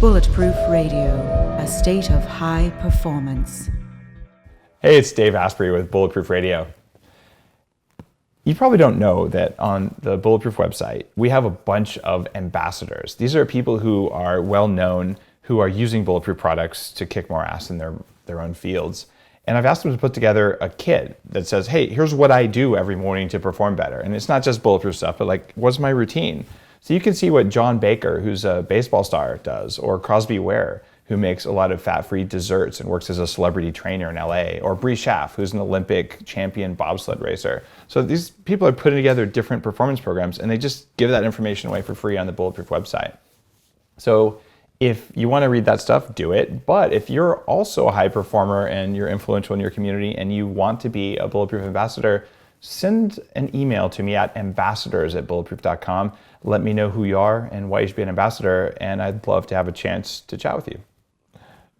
Bulletproof Radio, a state of high performance. Hey, it's Dave Asprey with Bulletproof Radio. You probably don't know that on the Bulletproof website, we have a bunch of ambassadors. These are people who are well known, who are using Bulletproof products to kick more ass in their own fields. And I've asked them to put together a kit that says, hey, here's what I do every morning to perform better. And it's not just Bulletproof stuff, but like, what's my routine? So you can see what John Baker, who's a baseball star, does, or Crosby Ware, who makes a lot of fat-free desserts and works as a celebrity trainer in LA, or Bree Schaff, who's an Olympic champion bobsled racer. So these people are putting together different performance programs, and they just give that information away for free on the Bulletproof website. So if you want to read that stuff, do it. But if you're also a high performer and you're influential in your community and you want to be a Bulletproof ambassador, send an email to me at ambassadors@bulletproof.com. Let me know who you are and why you should be an ambassador, and I'd love to have a chance to chat with you.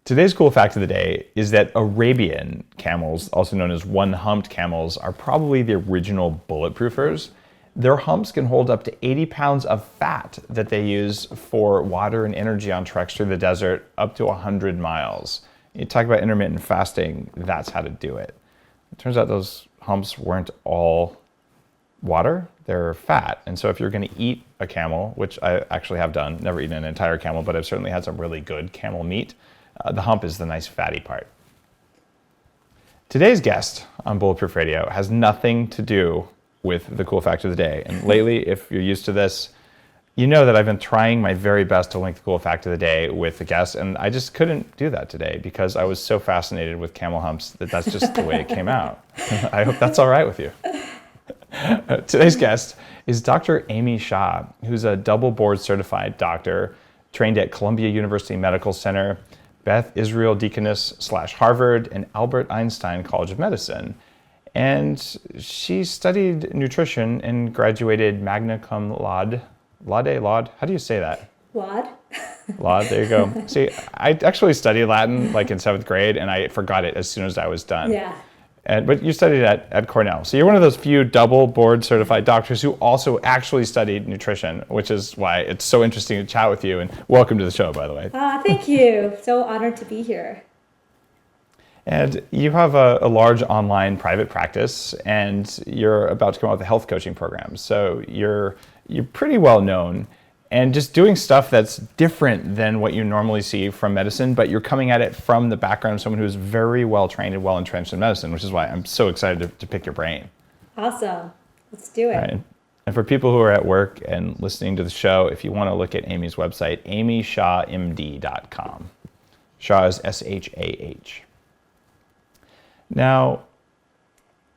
Today's cool fact of the day is that Arabian camels, also known as one-humped camels, are probably the original bulletproofers. Their humps can hold up to 80 pounds of fat that they use for water and energy on treks through the desert up to 100 miles. You talk about intermittent fasting, that's how to do it. It turns out those humps weren't all water, they're fat. And so if you're going to eat a camel, which I actually have done, never eaten an entire camel, but I've certainly had some really good camel meat, the hump is the nice fatty part. Today's guest on Bulletproof Radio has nothing to do with the cool fact of the day. And lately, if you're used to this, you know that I've been trying my very best to link the cool fact of the day with the guest, and I just couldn't do that today because I was so fascinated with camel humps that that's just the way it came out. I hope that's all right with you. Today's guest is Dr. Amy Shah, who's a double board certified doctor, trained at Columbia University Medical Center, Beth Israel Deaconness / Harvard, and Albert Einstein College of Medicine. And she studied nutrition and graduated magna cum laude. Laude? How do you say that? Laude. Laude, there you go. See, I actually studied Latin like in 7th grade, and I forgot it as soon as I was done. Yeah. But you studied at Cornell. So you're one of those few double board certified doctors who also actually studied nutrition, which is why it's so interesting to chat with you. And welcome to the show, by the way. Thank you. So honored to be here. And you have a large online private practice, and you're about to come out with a health coaching program. So you're pretty well known and just doing stuff that's different than what you normally see from medicine, but you're coming at it from the background of someone who's very well trained and well entrenched in medicine, which is why I'm so excited to pick your brain. Awesome. Let's do it. Right. And for people who are at work and listening to the show, if you want to look at Amy's website, amyshahmd.com. Shah is S-H-A-H. Now,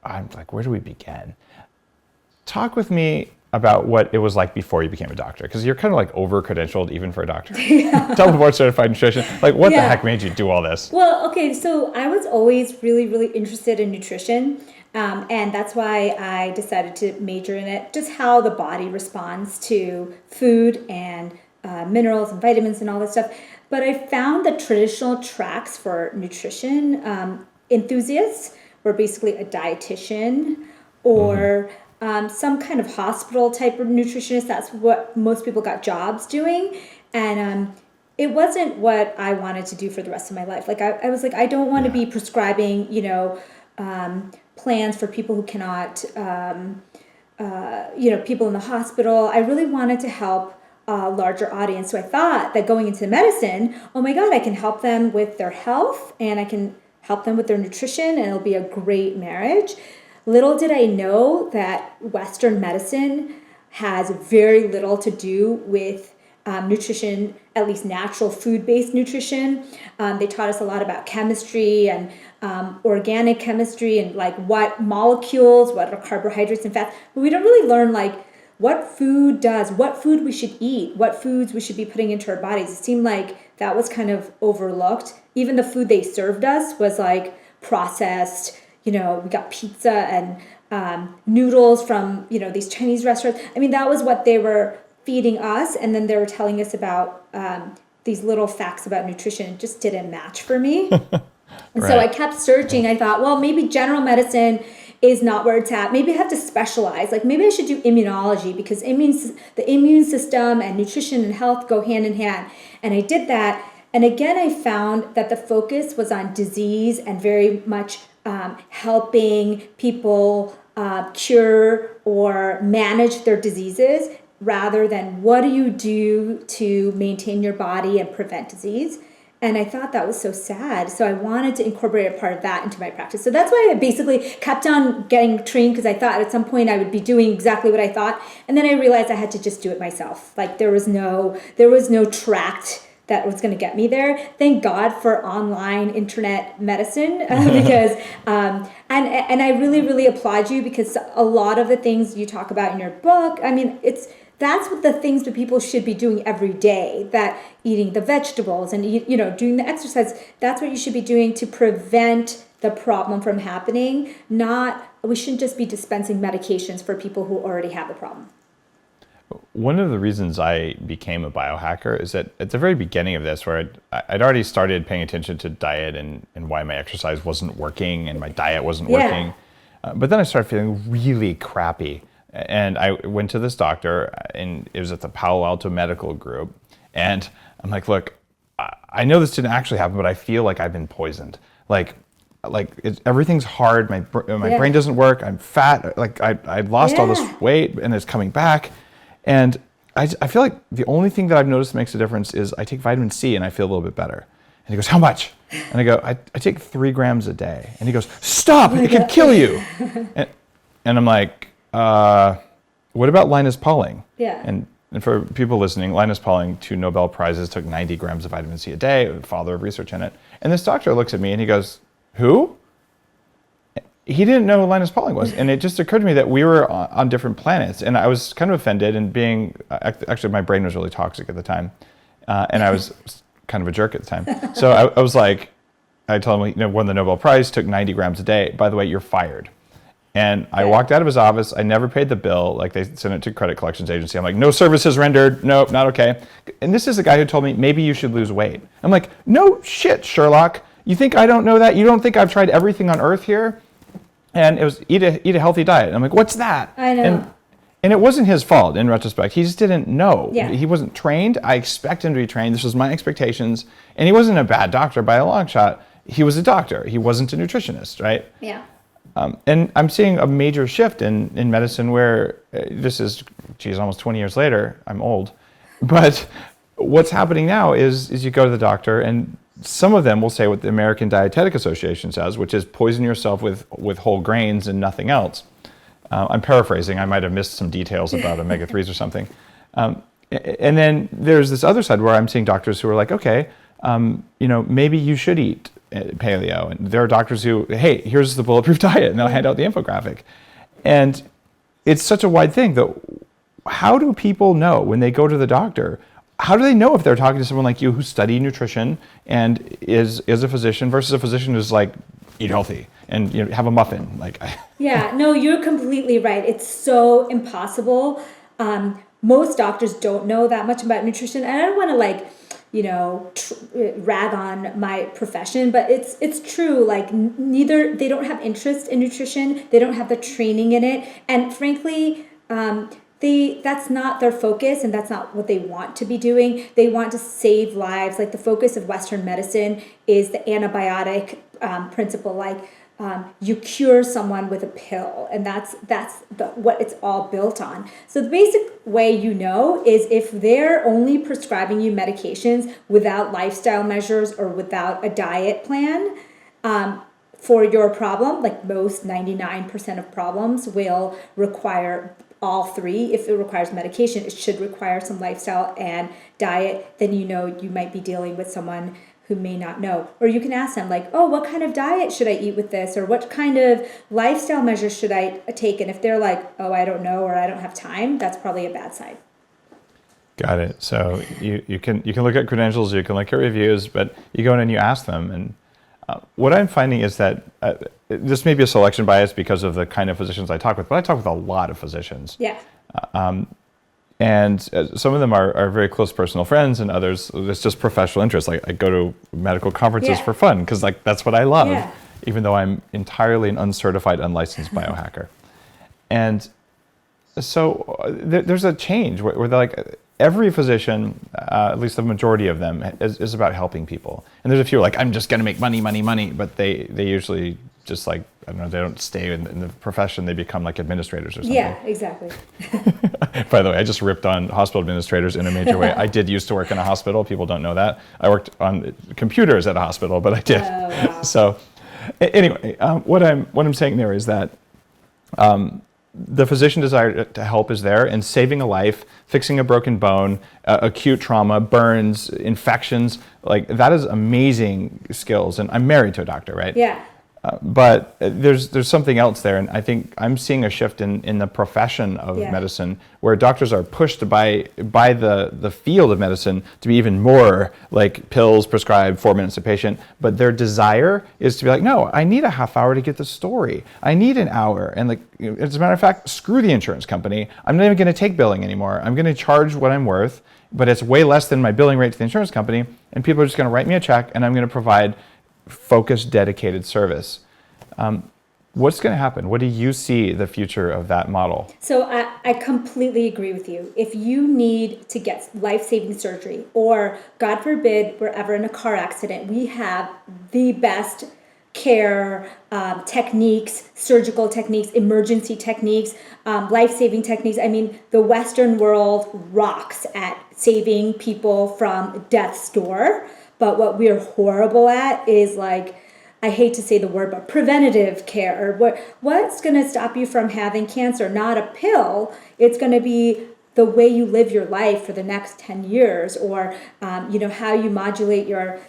I'm like, where do we begin? Talk with me about what it was like before you became a doctor, because you're kind of like over-credentialed even for a doctor. Yeah. Double board certified nutrition. Like, what the heck made you do all this? Well, okay, so I was always really, really interested in nutrition, and that's why I decided to major in it, just how the body responds to food and minerals and vitamins and all that stuff. But I found the traditional tracks for nutrition enthusiasts were basically a dietitian or some kind of hospital type of nutritionist. That's what most people got jobs doing. And it wasn't what I wanted to do for the rest of my life. Like I was like, I don't want to be prescribing, plans for people who cannot, people in the hospital. I really wanted to help a larger audience. So I thought that going into medicine, oh my God, I can help them with their health and I can help them with their nutrition, and it'll be a great marriage. Little did I know that Western medicine has very little to do with nutrition, at least natural food-based nutrition. They taught us a lot about chemistry and organic chemistry and like what molecules, what are carbohydrates and fats, but we don't really learn like what food does, what food we should eat, what foods we should be putting into our bodies. It seemed like that was kind of overlooked. Even the food they served us was like processed. We got pizza and noodles from, these Chinese restaurants. I mean, that was what they were feeding us. And then they were telling us about these little facts about nutrition. It just didn't match for me. And so I kept searching. I thought, well, maybe general medicine is not where it's at. Maybe I have to specialize. Like maybe I should do immunology because the immune system and nutrition and health go hand in hand. And I did that. And again, I found that the focus was on disease and very much helping people cure or manage their diseases rather than what do you do to maintain your body and prevent disease. And I thought that was so sad. So I wanted to incorporate a part of that into my practice. So that's why I basically kept on getting trained, because I thought at some point I would be doing exactly what I thought. And then I realized I had to just do it myself. Like there was no tract that was going to get me there. Thank God for online internet medicine because, and I really, really applaud you because a lot of the things you talk about in your book, I mean, that's what the things that people should be doing every day, that eating the vegetables and, doing the exercise, that's what you should be doing to prevent the problem from happening. We shouldn't just be dispensing medications for people who already have the problem. One of the reasons I became a biohacker is that at the very beginning of this, where I'd already started paying attention to diet and why my exercise wasn't working and my diet wasn't working. But then I started feeling really crappy. And I went to this doctor, and it was at the Palo Alto Medical Group. And I'm like, look, I know this didn't actually happen, but I feel like I've been poisoned. Everything's hard. My brain doesn't work. I'm fat. Like I lost all this weight, and it's coming back. And I feel like the only thing that I've noticed makes a difference is I take vitamin C and I feel a little bit better. And he goes, how much? And I go, I take 3 grams a day. And he goes, stop, it could kill you. And I'm like, what about Linus Pauling? Yeah. And for people listening, Linus Pauling, 2 Nobel Prizes, took 90 grams of vitamin C a day, father of research in it. And this doctor looks at me and he goes, who? He didn't know who Linus Pauling was. And it just occurred to me that we were on different planets. And I was kind of offended, and actually my brain was really toxic at the time. And I was kind of a jerk at the time. So I was like, I told him, won the Nobel Prize, took 90 grams a day. By the way, you're fired. And I walked out of his office. I never paid the bill. Like they sent it to credit collections agency. I'm like, no services rendered. Nope, not okay. And this is the guy who told me, maybe you should lose weight. I'm like, no shit, Sherlock. You think I don't know that? You don't think I've tried everything on earth here? And it was eat a healthy diet. And I'm like, what's that? I know. And it wasn't his fault in retrospect. He just didn't know. Yeah. He wasn't trained. I expect him to be trained. This was my expectations. And he wasn't a bad doctor by a long shot. He was a doctor. He wasn't a nutritionist, right? Yeah. And I'm seeing a major shift in medicine where this is, almost 20 years later. I'm old. But what's happening now is you go to the doctor, and some of them will say what the American Dietetic Association says, which is poison yourself with whole grains and nothing else. I'm paraphrasing. I might have missed some details about omega-3s or something. And then there's this other side where I'm seeing doctors who are like, okay, maybe you should eat paleo. And there are doctors who, hey, here's the Bulletproof diet, and they'll hand out the infographic. And it's such a wide thing, though. How do people know when they go to the doctor? How do they know if they're talking to someone like you who studied nutrition and is a physician versus a physician who's like, eat healthy and have a muffin? Yeah, no, you're completely right. It's so impossible. Most doctors don't know that much about nutrition, and I don't want to rag on my profession, but it's true. Neither they don't have interest in nutrition, they don't have the training in it, and frankly, that's not their focus, and that's not what they want to be doing. They want to save lives. The focus of Western medicine is the antibiotic principle. You cure someone with a pill, and that's what it's all built on. So the basic way is if they're only prescribing you medications without lifestyle measures or without a diet plan for your problem, most 99% of problems will require all 3. If it requires medication, it should require some lifestyle and diet. Then you might be dealing with someone who may not know. Or you can ask them what kind of diet should I eat with this? Or what kind of lifestyle measures should I take? And if they're like, oh, I don't know, or I don't have time, that's probably a bad sign. Got it. So you can look at credentials, you can look at reviews, but you go in and you ask them. And what I'm finding is that this may be a selection bias because of the kind of physicians I talk with, but I talk with a lot of physicians. Yeah. And some of them are very close personal friends, and others, it's just professional interest. I go to medical conferences for fun because that's what I love. even though I'm entirely an uncertified, unlicensed biohacker. And so there's a change where they're like, every physician, at least the majority of them, is about helping people. And there's a few like, I'm just going to make money, but they usually just like, I don't know, they don't stay in the profession, they become like administrators or something. Yeah, exactly. By the way, I just ripped on hospital administrators in a major way. I did used to work in a hospital. People don't know that. I worked on computers at a hospital, but I did. Oh, wow. So anyway, what I'm saying there is that the physician desire to help is there, and saving a life, fixing a broken bone, acute trauma, burns, infections, like that is amazing skills. And I'm married to a doctor, right? Yeah. But there's something else there, and I think I'm seeing a shift in the profession of medicine, where doctors are pushed by the field of medicine to be even more like pills prescribed 4 minutes a patient. But their desire is to be like, no, I need a half hour to get the story. I need an hour, and like as a matter of fact, screw the insurance company. I'm not even going to take billing anymore. I'm going to charge what I'm worth, but it's way less than my billing rate to the insurance company, and people are just going to write me a check, and I'm going to provide focused, dedicated service. What's going to happen? What do you see the future of that model? So I completely agree with you. If you need to get life-saving surgery, or God forbid, we're ever in a car accident, we have the best care techniques, surgical techniques, emergency techniques, life-saving techniques. I mean, the Western world rocks at saving people from death's door. But what we're horrible at is like, I hate to say the word, but preventative care. Or what's going to stop you from having cancer? Not a pill. It's going to be the way you live your life for the next 10 years, or how you modulate your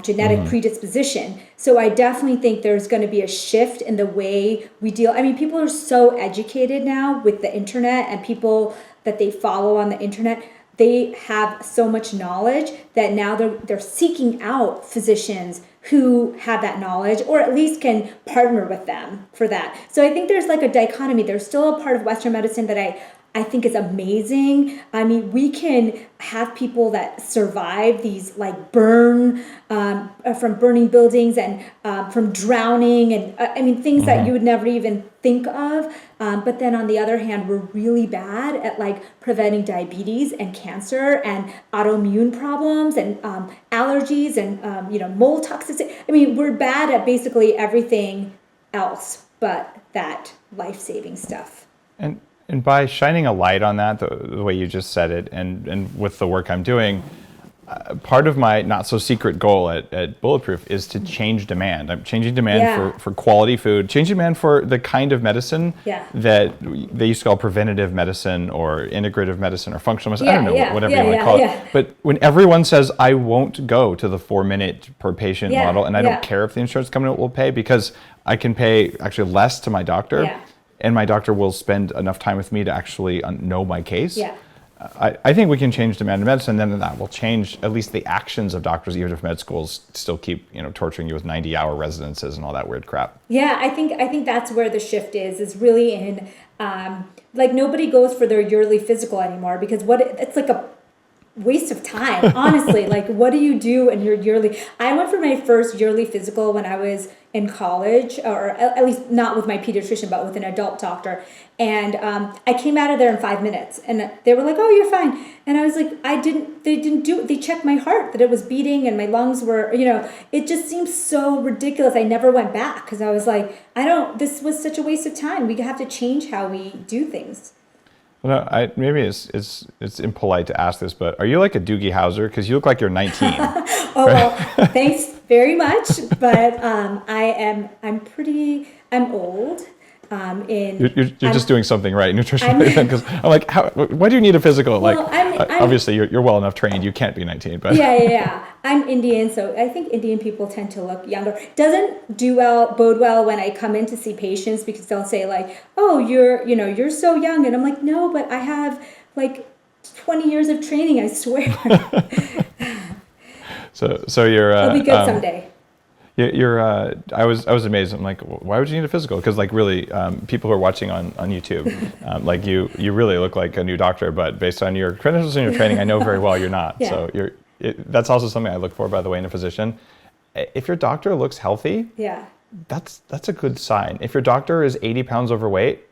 genetic predisposition. So I definitely think there's going to be a shift in the way we deal. I mean, people are so educated now with the internet, and people that they follow on the internet, they have so much knowledge that now they're seeking out physicians who have that knowledge, or at least can partner with them for that. So I think there's like a dichotomy. There's still a part of Western medicine that I think is amazing. I mean, we can have people that survive these like from burning buildings and from drowning, and things that you would never even think of. But then on the other hand, we're really bad at like preventing diabetes and cancer and autoimmune problems and allergies and mold toxicity. I mean, we're bad at basically everything else but that life-saving stuff. And by shining a light on that, the way you just said it, and with the work I'm doing, part of my not so secret goal at Bulletproof is to change demand. I'm changing demand for quality food, changing demand for the kind of medicine that they used to call preventative medicine or integrative medicine or functional medicine. I don't know, whatever you want to call it. But when everyone says, I won't go to the 4 minute per patient model, and I don't care if the insurance company will pay, because I can pay actually less to my doctor. And my doctor will spend enough time with me to actually know my case. I think we can change demand in medicine, then that will change at least the actions of doctors, even if med schools still keep torturing you with 90-hour residences and all that weird crap. Yeah, I think that's where the shift is really in, like nobody goes for their yearly physical anymore, because it's like a waste of time, honestly. Like, what do you do in your yearly? I went for my first yearly physical when I was in college, or at least not with my pediatrician, but with an adult doctor. And I came out of there in 5 minutes, and they were like, "Oh, you're fine." And I was like, They didn't do it. They checked my heart, that it was beating, and my lungs were, it just seems so ridiculous. I never went back, because I was like, this was such a waste of time. We have to change how we do things. Well, maybe it's impolite to ask this, but are you like a Doogie Howser? Because you look like you're 19. Well, thanks very much, but I'm old. You're just doing something right nutritionally, because I'm like, why do you need a physical? Well, obviously you're well enough trained. You can't be 19, but yeah. I'm Indian, so I think Indian people tend to look younger. Doesn't bode well when I come in to see patients, because they'll say like, "Oh, you're so young," and I'm like, "No, but I have like 20 years of training, I swear." So you're. It'll be good someday. I was amazed. I'm like, why would you need a physical? Because like really, people who are watching on YouTube, like you really look like a new doctor, but based on your credentials and your training, I know very well you're not. So that's also something I look for, by the way, in a physician. If your doctor looks healthy, that's a good sign. If your doctor is 80 pounds overweight,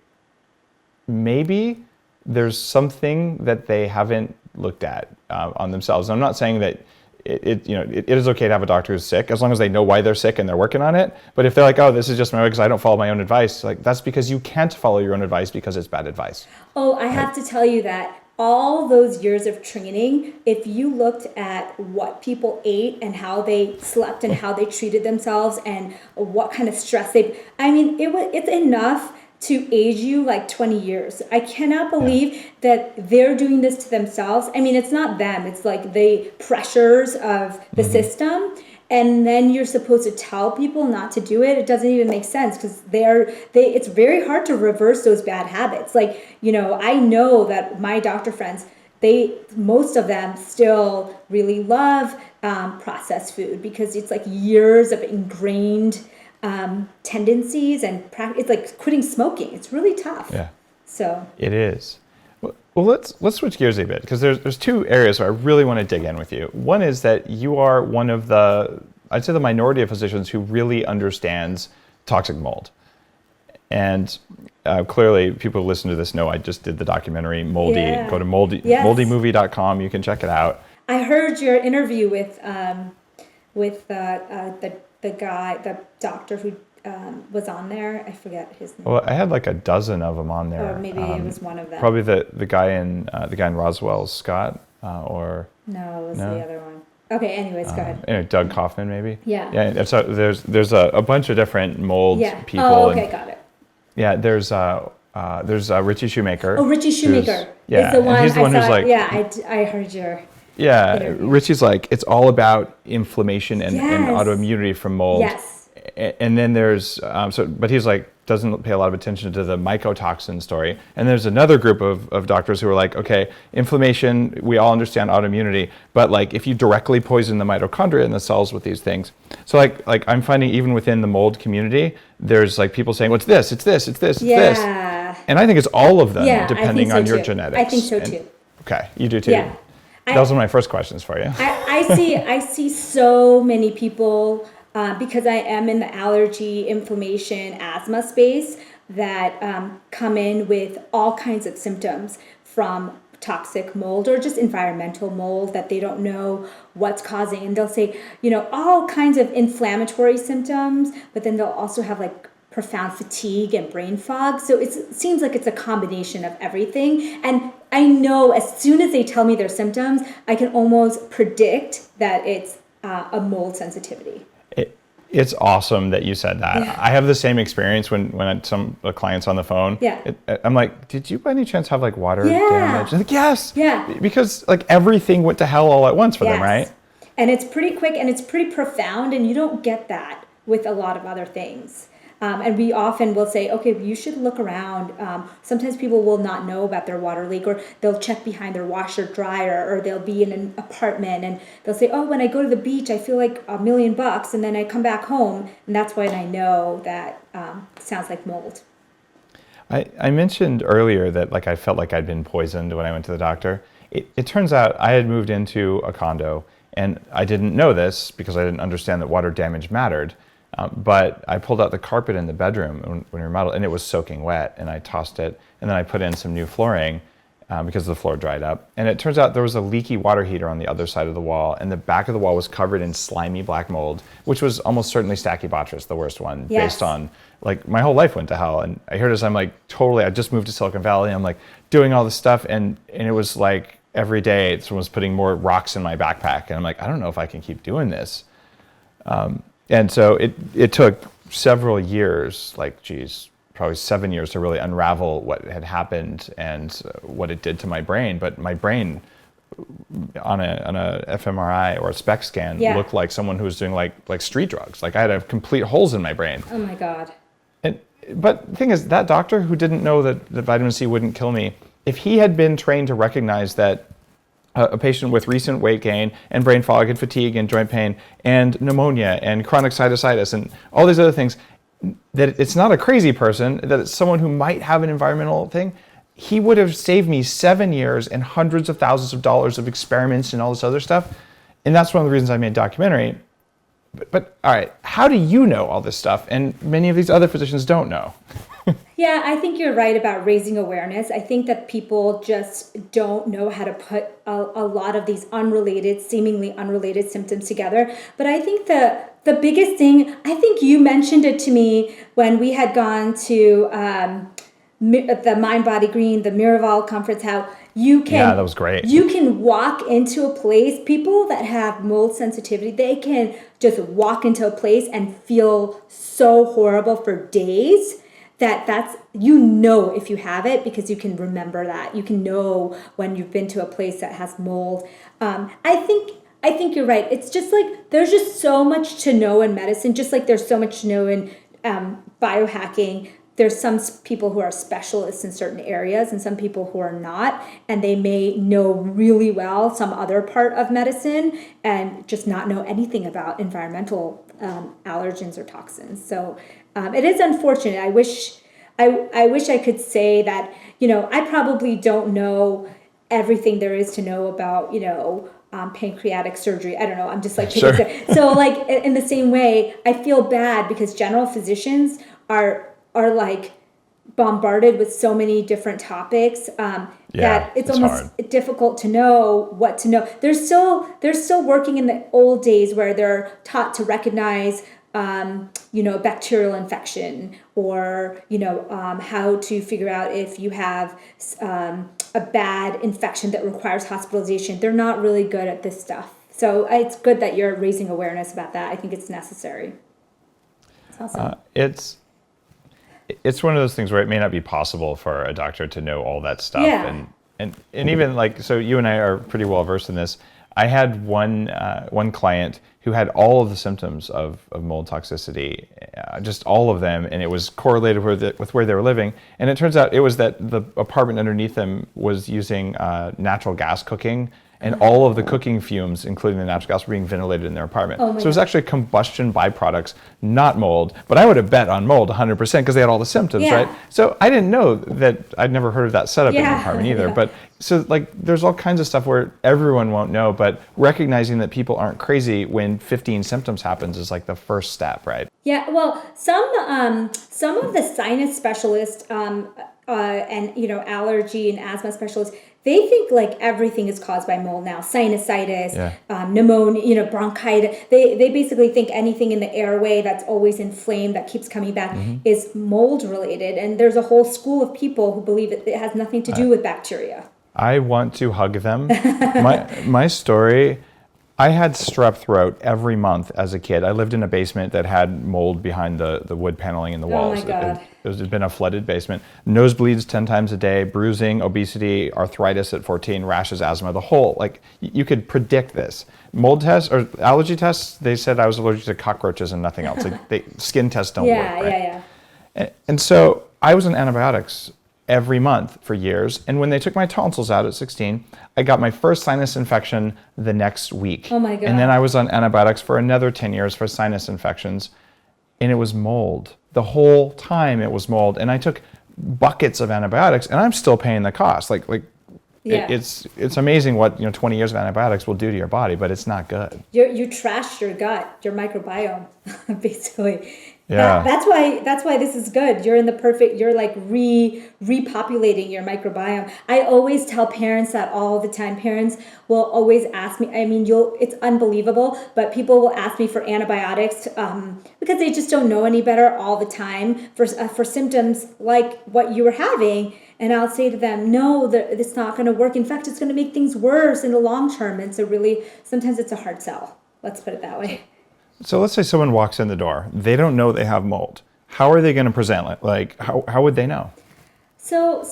maybe there's something that they haven't looked at on themselves. And I'm not saying that it is okay to have a doctor who's sick as long as they know why they're sick and they're working on it. But if they're like, oh, this is just my way because I don't follow my own advice, like that's because you can't follow your own advice because it's bad advice. Oh, I have to tell you that all those years of training, if you looked at what people ate and how they slept and how they treated themselves and what kind of stress it's enough to age you like 20 years. I cannot believe that they're doing this to themselves. I mean, it's not them. It's like the pressures of the system. And then you're supposed to tell people not to do it. It doesn't even make sense because it's very hard to reverse those bad habits. Like, I know that my doctor friends, most of them still really love processed food because it's like years of ingrained tendencies and it's like quitting smoking. It's really tough. Yeah. So it is. Well, let's switch gears a bit because there's two areas where I really want to dig in with you. One is that you are one of I'd say the minority of physicians who really understands toxic mold. And clearly people who listen to this know I just did the documentary Moldy. Yeah. Go to moldymovie.com. You can check it out. I heard your interview with the guy, the doctor who was on there. I forget his name. Well, I had like a dozen of them on there. Or maybe it was one of them. Probably the guy in Roswell, Scott, or no, it was the other one. Okay, anyways, go ahead. Doug Kaufman, maybe. Yeah. Yeah. And so there's a bunch of different mold people. Oh, okay, got it. Yeah, there's Richie Shoemaker. Oh, Richie Shoemaker. Yeah, is the one he's the one who's like. Yeah, I heard your. Yeah, interview. Richie's like, it's all about inflammation and autoimmunity from mold. Yes. And then there's, but he's like, doesn't pay a lot of attention to the mycotoxin story. And there's another group of doctors who are like, okay, inflammation, we all understand autoimmunity, but like if you directly poison the mitochondria in the cells with these things. So like I'm finding even within the mold community, there's like people saying, well, it's this. Yeah. And I think it's all of them, depending on your too. genetics. I think so too. Okay, you do too. Yeah. That was one of my first questions for you. I see so many people because I am in the allergy, inflammation, asthma space that come in with all kinds of symptoms from toxic mold or just environmental mold that they don't know what's causing. And they'll say, all kinds of inflammatory symptoms, but then they'll also have like profound fatigue and brain fog. So it seems like it's a combination of everything. And I know as soon as they tell me their symptoms, I can almost predict that it's a mold sensitivity. It's awesome that you said that. Yeah. I have the same experience when some clients on the phone. Yeah. I'm like, did you by any chance have like water damage? And like, yes. Yeah. Because like everything went to hell all at once for them, right? And it's pretty quick and it's pretty profound, and you don't get that with a lot of other things. And we often will say, okay, you should look around. Sometimes people will not know about their water leak, or they'll check behind their washer dryer, or they'll be in an apartment and they'll say, oh, when I go to the beach, I feel like $1 million, and then I come back home, and that's when I know that sounds like mold. I mentioned earlier that like I felt like I'd been poisoned when I went to the doctor. It turns out I had moved into a condo, and I didn't know this because I didn't understand that water damage mattered. But I pulled out the carpet in the bedroom when we remodeled, and it was soaking wet, and I tossed it, and then I put in some new flooring because the floor dried up. And it turns out there was a leaky water heater on the other side of the wall, and the back of the wall was covered in slimy black mold, which was almost certainly Stachybotrys, the worst one, based on, like, my whole life went to hell. And I heard this, I'm like, totally, I just moved to Silicon Valley, and I'm like doing all this stuff, and it was like every day someone was putting more rocks in my backpack, and I'm like, I don't know if I can keep doing this. And so it took several years, probably 7 years to really unravel what had happened and what it did to my brain. But my brain on a fMRI or a SPECT scan looked like someone who was doing like street drugs. Like I had complete holes in my brain. Oh my God. But the thing is, that doctor who didn't know that vitamin C wouldn't kill me, if he had been trained to recognize that a patient with recent weight gain and brain fog and fatigue and joint pain and pneumonia and chronic sinusitis and all these other things, that it's not a crazy person, that it's someone who might have an environmental thing, he would have saved me 7 years and hundreds of thousands of dollars of experiments and all this other stuff. And that's one of the reasons I made a documentary. But all right, how do you know all this stuff? And many of these other physicians don't know. Yeah, I think you're right about raising awareness. I think that people just don't know how to put a lot of these seemingly unrelated symptoms together. But I think the biggest thing, I think you mentioned it to me when we had gone to the Mind Body Green, the Miraval conference, how Yeah, that was great. You can walk into a place, people that have mold sensitivity, they can just walk into a place and feel so horrible for days. That's if you have it, because you can remember that. You can know when you've been to a place that has mold. I think you're right. It's just like there's just so much to know in medicine, just like there's so much to know in biohacking. There's some people who are specialists in certain areas and some people who are not, and they may know really well some other part of medicine and just not know anything about environmental allergens or toxins. So it is unfortunate. I wish I could say that, I probably don't know everything there is to know about, pancreatic surgery. I don't know. I'm just like, Sure. So like in the same way, I feel bad because general physicians are like bombarded with so many different topics that it's almost hard. Difficult to know what to know. They're still working in the old days where they're taught to recognize bacterial infection or how to figure out if you have a bad infection that requires hospitalization. They're not really good at this stuff. So it's good that you're raising awareness about that. I think it's necessary. It's awesome. It's one of those things where it may not be possible for a doctor to know all that stuff. Yeah. And even like, so you and I are pretty well versed in this. I had one client who had all of the symptoms of mold toxicity, just all of them, and it was correlated with where they were living. And it turns out it was that the apartment underneath them was using natural gas cooking, and all of the cooking fumes, including the natural gas, were being ventilated in their apartment. So it was actually combustion byproducts, not mold. But I would have bet on mold 100% because they had all the symptoms, right? So I didn't know that. I'd never heard of that setup in the apartment either. But so like, there's all kinds of stuff where everyone won't know, but recognizing that people aren't crazy when 15 symptoms happens is like the first step, right? Yeah, well, some of the sinus specialists and allergy and asthma specialists, they think like everything is caused by mold now. Sinusitis, pneumonia, bronchitis. They basically think anything in the airway that's always inflamed, that keeps coming back, is mold related. And there's a whole school of people who believe it has nothing to do with bacteria. I want to hug them. My story, I had strep throat every month as a kid. I lived in a basement that had mold behind the wood paneling in the walls. Oh my God. It had been a flooded basement. Nosebleeds 10 times a day, bruising, obesity, arthritis at 14, rashes, asthma, the whole, like, you could predict this. Mold tests or allergy tests, they said I was allergic to cockroaches and nothing else. Like, skin tests don't work, right? And so I was on antibiotics every month for years. And when they took my tonsils out at 16, I got my first sinus infection the next week. Oh my God. And then I was on antibiotics for another 10 years for sinus infections. And it was mold. The whole time it was mold. And I took buckets of antibiotics and I'm still paying the cost. It's amazing what 20 years of antibiotics will do to your body, but it's not good. You trashed your gut, your microbiome, basically. Yeah. That's why this is good. You're you're like repopulating your microbiome. I always tell parents that all the time. Parents will always ask me, it's unbelievable, but people will ask me for antibiotics because they just don't know any better all the time for symptoms like what you were having. And I'll say to them, no, it's not going to work. In fact, it's going to make things worse in the long term. And so sometimes it's a hard sell. Let's put it that way. So let's say someone walks in the door. They don't know they have mold. How are they going to present it? Like, how would they know? So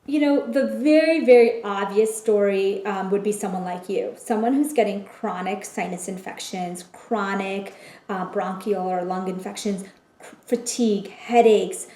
the very, very obvious story would be someone like you, someone who's getting chronic sinus infections, chronic bronchial or lung infections, fatigue, headaches,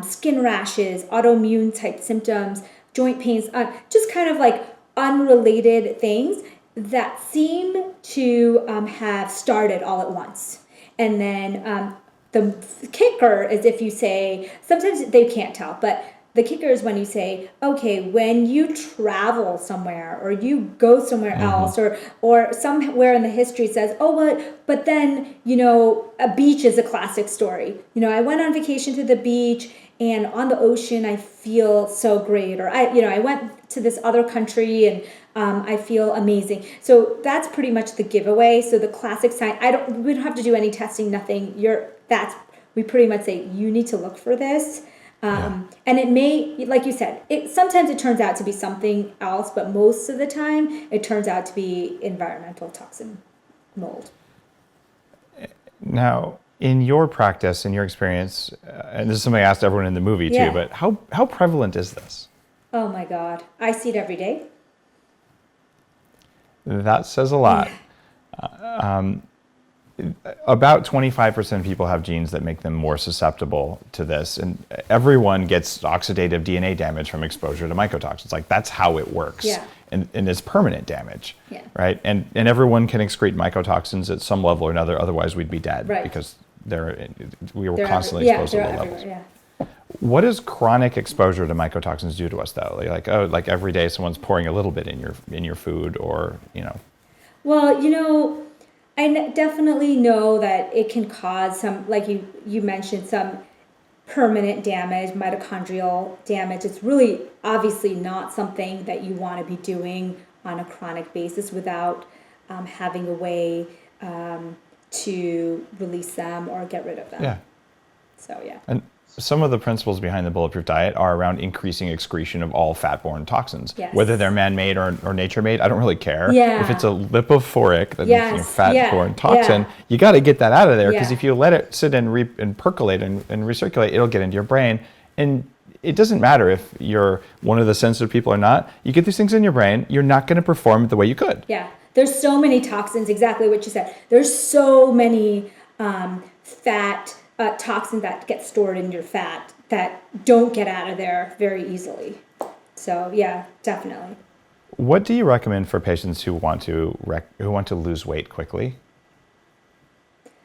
skin rashes, autoimmune type symptoms, joint pains, just kind of like unrelated things that seem to have started all at once. And then the kicker is if you say, sometimes they can't tell, but the kicker is when you say, okay, when you travel somewhere or you go somewhere else, or somewhere in the history says, but then, a beach is a classic story. I went on vacation to the beach and on the ocean, I feel so great. Or I went to this other country and I feel amazing. So that's pretty much the giveaway. So the classic sign, we don't have to do any testing, nothing. We pretty much say, you need to look for this. And it may, like you said, sometimes it turns out to be something else, but most of the time it turns out to be environmental toxin, mold. Now, in your practice, in your experience, and this is something I asked everyone in the movie too, but how prevalent is this? Oh my God. I see it every day. That says a lot. About 25% of people have genes that make them more susceptible to this, and everyone gets oxidative DNA damage from exposure to mycotoxins. Like, that's how it works. And it's permanent damage, right? And everyone can excrete mycotoxins at some level or another, otherwise we'd be dead, because we were constantly exposed to low levels. What does chronic exposure to mycotoxins do to us, though? Like every day someone's pouring a little bit in your food, or Well, I definitely know that it can cause some, like you mentioned, some permanent damage, mitochondrial damage. It's really obviously not something that you want to be doing on a chronic basis without having a way to release them or get rid of them. And some of the principles behind the Bulletproof diet are around increasing excretion of all fat-borne toxins. Whether they're man-made or nature-made, I don't really care. If it's a lipophoric, fat-borne toxin, you got to get that out of there, because if you let it sit and percolate and recirculate, it'll get into your brain. And it doesn't matter if you're one of the sensitive people or not. You get these things in your brain, you're not going to perform the way you could. There's so many toxins, exactly what you said. There's so many fat toxins that get stored in your fat that don't get out of there very easily. So definitely. What do you recommend for patients who want to lose weight quickly?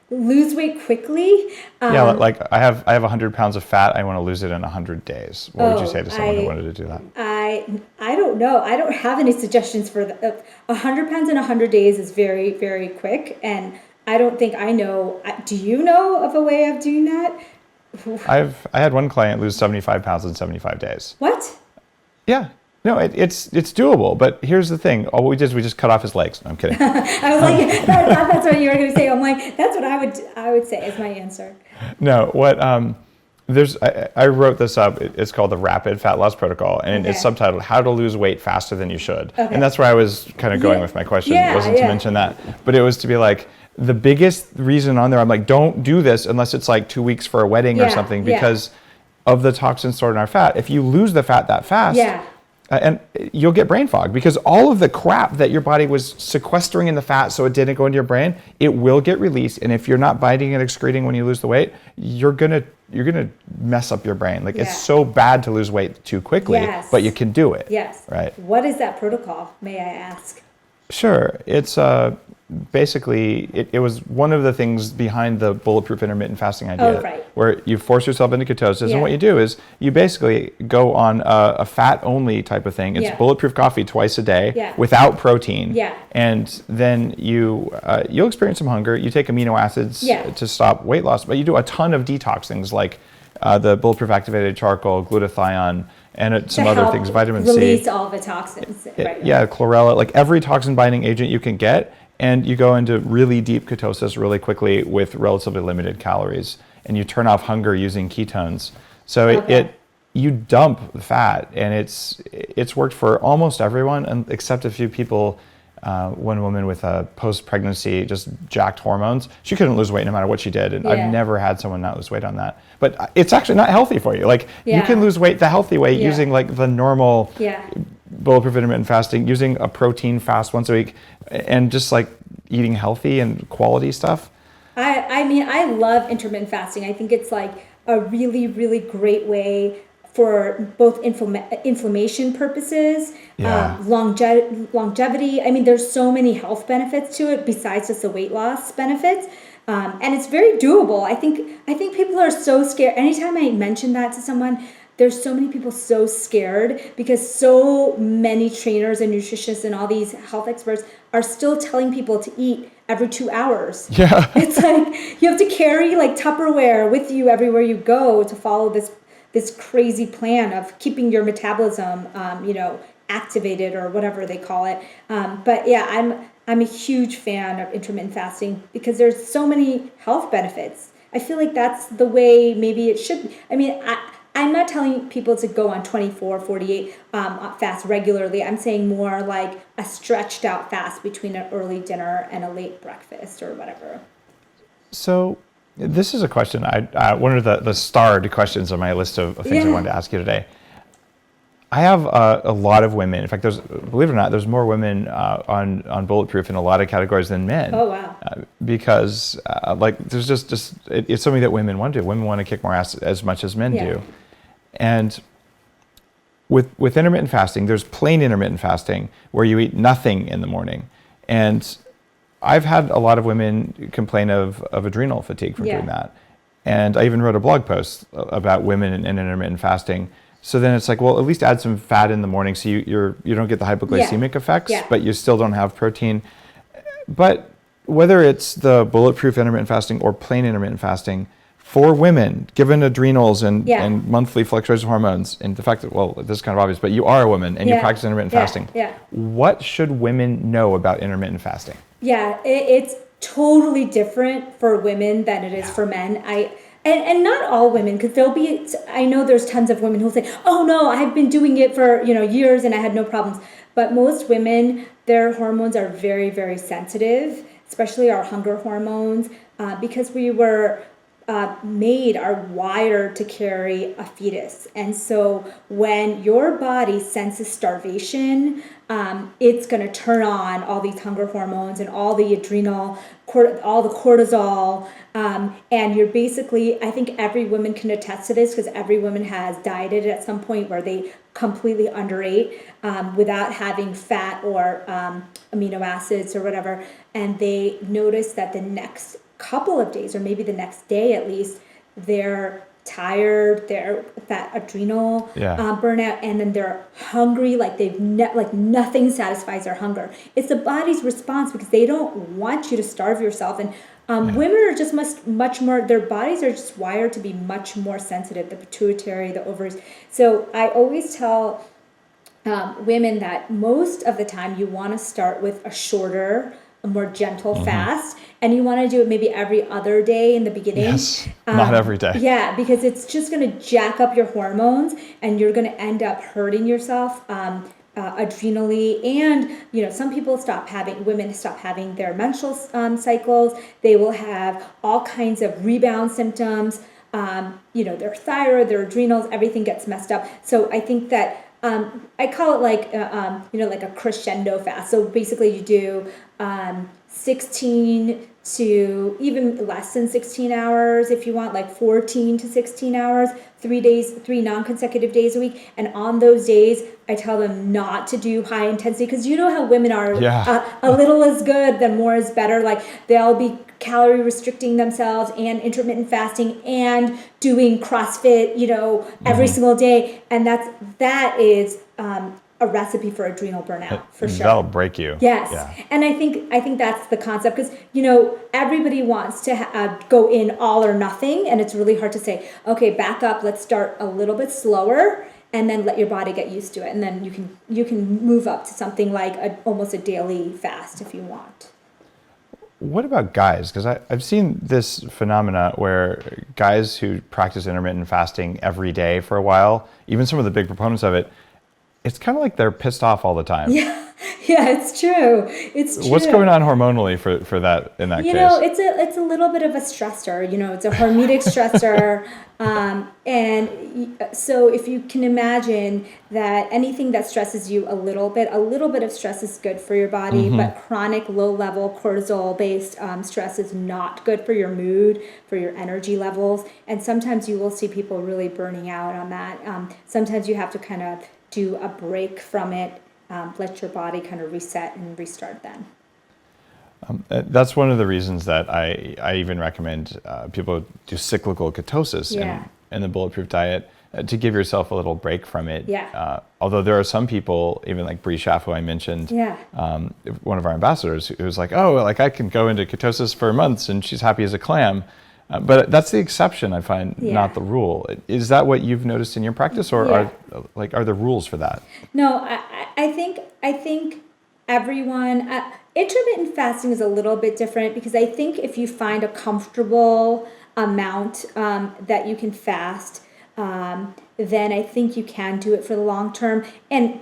Lose weight quickly? Like I have 100 pounds of fat. I want to lose it in 100 days. What would you say to someone who wanted to do that? I don't know. I don't have any suggestions for that. 100 pounds in 100 days is very, very quick, and I don't think I know. Do you know of a way of doing that? I had one client lose 75 pounds in 75 days. What? Yeah. No, it's doable. But here's the thing. All we did is we just cut off his legs. No, I'm kidding. I was like, I thought that's what you were going to say. I'm like, that's what I would say is my answer. No, what I wrote this up. It's called the Rapid Fat Loss Protocol, and it's subtitled "How to Lose Weight Faster Than You Should." And that's where I was kind of going with my question. It wasn't to mention that, but it was to be like, the biggest reason on there, I'm like, don't do this unless it's like 2 weeks for a wedding or something, because of the toxins stored in our fat. If you lose the fat that fast, and you'll get brain fog, because all of the crap that your body was sequestering in the fat so it didn't go into your brain, it will get released. And if you're not biting and excreting when you lose the weight, you're gonna mess up your brain. Like, it's so bad to lose weight too quickly, but you can do it. Right. What is that protocol, may I ask? Sure. It's basically, it was one of the things behind the Bulletproof intermittent fasting idea, where you force yourself into ketosis. And what you do is you basically go on a fat-only type of thing. It's bulletproof coffee twice a day without protein. And then you'll experience some hunger. You take amino acids to stop weight loss, but you do a ton of detox things like the Bulletproof activated charcoal, glutathione, and some other things, vitamin C. Release all the toxins. Chlorella, like every toxin binding agent you can get. And you go into really deep ketosis really quickly with relatively limited calories, and you turn off hunger using ketones. So you dump the fat, and it's worked for almost everyone, except a few people. One woman with a post-pregnancy, just jacked hormones. She couldn't lose weight no matter what she did, and I've never had someone not lose weight on that. But it's actually not healthy for you. Like, you can lose weight the healthy way using like the normal Bulletproof intermittent fasting, using a protein fast once a week, and just like eating healthy and quality stuff. I mean, I love intermittent fasting. I think it's like a really, really great way for both inflammation purposes, longevity. I mean, there's so many health benefits to it besides just the weight loss benefits. And it's very doable. I think people are so scared. Anytime I mention that to someone, there's so many people so scared because so many trainers and nutritionists and all these health experts are still telling people to eat every 2 hours. Yeah. It's like you have to carry like Tupperware with you everywhere you go to follow this crazy plan of keeping your metabolism, activated or whatever they call it. But yeah, I'm a huge fan of intermittent fasting because there's so many health benefits. I feel like that's the way maybe it should be. I mean, I'm not telling people to go on 24, 48 fast regularly. I'm saying more like a stretched out fast between an early dinner and a late breakfast or whatever. So this is a question, one of the starred questions on my list of things I wanted to ask you today. I have a lot of women. In fact, believe it or not, there's more women on Bulletproof in a lot of categories than men. Oh, wow. Because there's it's something that women want to do. Women want to kick more ass as much as men do. And with intermittent fasting, there's plain intermittent fasting where you eat nothing in the morning. And I've had a lot of women complain of adrenal fatigue from doing that. And I even wrote a blog post about women and intermittent fasting. So then it's like, well, at least add some fat in the morning so you don't get the hypoglycemic effects, but you still don't have protein. But whether it's the Bulletproof intermittent fasting or plain intermittent fasting, for women, given adrenals and monthly fluctuations of hormones, and the fact that, well, this is kind of obvious, but you are a woman and you practice intermittent fasting. What should women know about intermittent fasting? Yeah, it's totally different for women than it is for men. And not all women, because I know there's tons of women who will say, oh no, I've been doing it for years and I had no problems. But most women, their hormones are very, very sensitive, especially our hunger hormones, because we were are wired to carry a fetus. And so when your body senses starvation, it's going to turn on all these hunger hormones and all the adrenal, all the cortisol. And you're basically, I think every woman can attest to this because every woman has dieted at some point where they completely underate without having fat or amino acids or whatever. And they notice that the next couple of days, or maybe the next day at least, they're tired, they're that adrenal burnout, and then they're hungry, like like nothing satisfies their hunger. It's the body's response because they don't want you to starve yourself. And women are just much more, their bodies are just wired to be much more sensitive, the pituitary, the ovaries. So I always tell women that most of the time you want to start with a shorter, a more gentle fast, and you want to do it maybe every other day in the beginning. Yes, not every day. Yeah, because it's just going to jack up your hormones, and you're going to end up hurting yourself adrenally. And some people women stop having their menstrual cycles. They will have all kinds of rebound symptoms. Their thyroid, their adrenals, everything gets messed up. So I think that I call it like a crescendo fast. So basically you do 16 to even less than 16 hours if you want, like 14 to 16 hours, 3 non-consecutive days a week. And on those days, I tell them not to do high intensity because you know how women are, a little is good, then more is better. Like they'll be calorie restricting themselves and intermittent fasting and doing CrossFit, every single day. And that is a recipe for adrenal burnout, for sure. That'll break you. Yes. Yeah. And I think that's the concept because, everybody wants to go in all or nothing. And it's really hard to say, okay, back up, let's start a little bit slower and then let your body get used to it. And then you can move up to something like almost a daily fast if you want. What about guys? Because I've seen this phenomena where guys who practice intermittent fasting every day for a while, even some of the big proponents of it, it's kind of like they're pissed off all the time. Yeah, it's true. It's true. What's going on hormonally for that in that case? It's a little bit of a stressor. It's a hormetic stressor. And so if you can imagine that anything that stresses you a little bit of stress is good for your body, but chronic low-level cortisol-based stress is not good for your mood, for your energy levels. And sometimes you will see people really burning out on that. Sometimes you have to kind of do a break from it, let your body kind of reset and restart then. That's one of the reasons that I even recommend people do cyclical ketosis in the Bulletproof diet. to give yourself a little break from it. Yeah. Although there are some people, even like Bree Schaff, who I mentioned, one of our ambassadors, who was like, oh, like I can go into ketosis for months and she's happy as a clam. But that's the exception, I find, not the rule. Is that what you've noticed in your practice, or are there rules for that? No, I think everyone, intermittent fasting is a little bit different, because I think if you find a comfortable amount that you can fast, then I think you can do it for the long term, and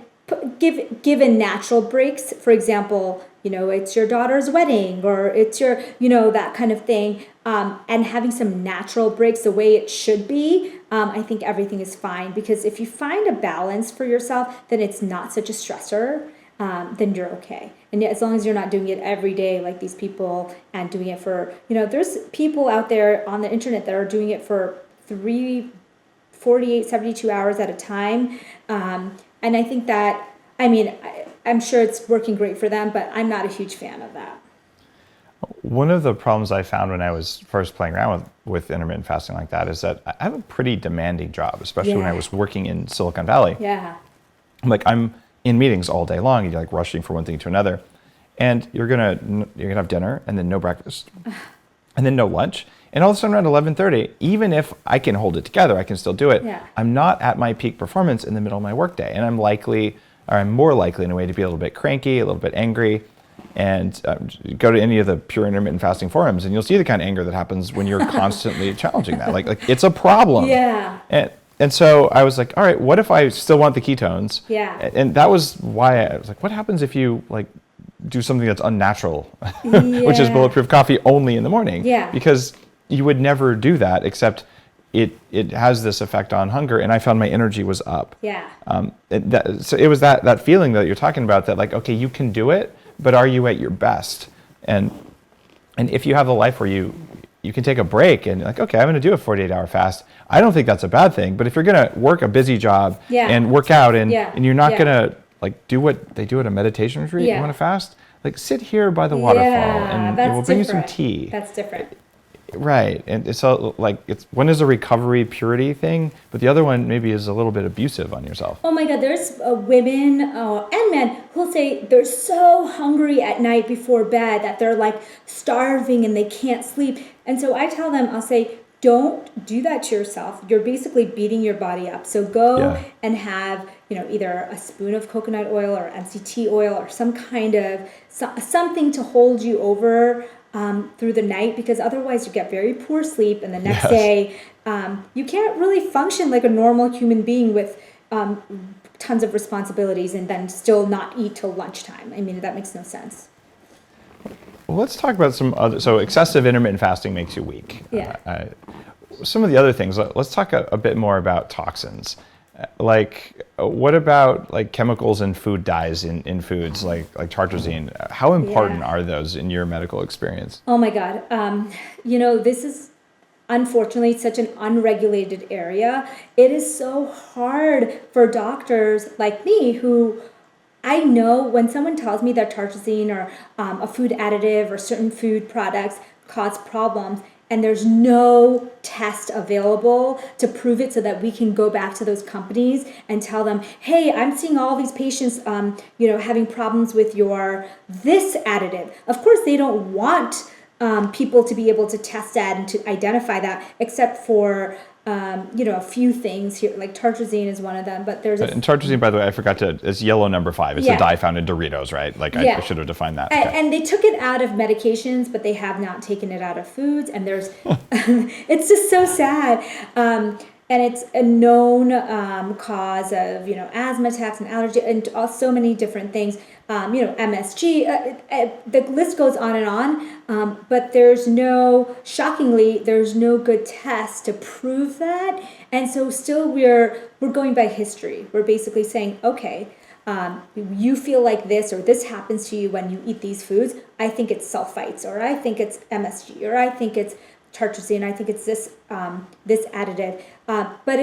given natural breaks. For example, it's your daughter's wedding, or it's your, that kind of thing, and having some natural breaks the way it should be, I think everything is fine. Because if you find a balance for yourself, then it's not such a stressor, then you're okay. And as long as you're not doing it every day like these people, and doing it for, there's people out there on the internet that are doing it for 48, 72 hours at a time. And I think that, I'm sure it's working great for them, but I'm not a huge fan of that. One of the problems I found when I was first playing around with intermittent fasting like that is that I have a pretty demanding job, especially when I was working in Silicon Valley. Yeah. I'm in meetings all day long, and you're like rushing from one thing to another. And you're gonna have dinner, and then no breakfast, and then no lunch. And all of a sudden around 11:30, even if I can hold it together, I can still do it. Yeah. I'm not at my peak performance in the middle of my workday, and I'm more likely in a way to be a little bit cranky, a little bit angry. And go to any of the pure intermittent fasting forums, and you'll see the kind of anger that happens when you're constantly challenging that. Like it's a problem. Yeah. And so I was like, all right, what if I still want the ketones? Yeah. And that was why I was like, what happens if you do something that's unnatural, which is bulletproof coffee only in the morning? Yeah. Because you would never do that, except it has this effect on hunger, and I found my energy was up. Yeah. So it was that feeling that you're talking about, that okay, you can do it, but are you at your best? And if you have a life where you can take a break and okay, I'm going to do a 48-hour fast, I don't think that's a bad thing. But if you're going to work a busy job and work out and you're not going to do what they do at a meditation retreat, you want to fast, sit here by the waterfall and we'll bring you some tea. That's different. Right. And so one is a recovery purity thing, but the other one maybe is a little bit abusive on yourself. Oh my God, there's women and men who'll say they're so hungry at night before bed that they're starving and they can't sleep. And so I tell them, I'll say, don't do that to yourself. You're basically beating your body up. So go and have, either a spoon of coconut oil or MCT oil or some kind of something to hold you over through the night, because otherwise you get very poor sleep, and the next day you can't really function like a normal human being with tons of responsibilities and then still not eat till lunchtime. That makes no sense. Well, let's talk about some other. So excessive intermittent fasting makes you weak. Yeah. Some of the other things. Let's talk a bit more about toxins. What about chemicals and food dyes in foods like tartrazine? How important are those in your medical experience? Oh my God. This is unfortunately such an unregulated area. It is so hard for doctors like me, who I know when someone tells me that tartrazine or a food additive or certain food products cause problems, and there's no test available to prove it, so that we can go back to those companies and tell them, hey, I'm seeing all these patients, having problems with this additive. Of course, they don't want people to be able to test that and to identify that, except for a few things here, like tartrazine is one of them. But there's and tartrazine, by the way, I forgot it's yellow number 5. It's a dye found in Doritos, right? I should have defined that. And they took it out of medications, but they have not taken it out of foods. And there's, it's just so sad. And it's a known cause of, asthma attacks and allergy and so many different things. MSG, the list goes on and on. But shockingly, there's no good test to prove that. And so still we're going by history. We're basically saying, okay, you feel like this, or this happens to you when you eat these foods. I think it's sulfites, or I think it's MSG, or I think it's tartrazine, I think it's this additive, but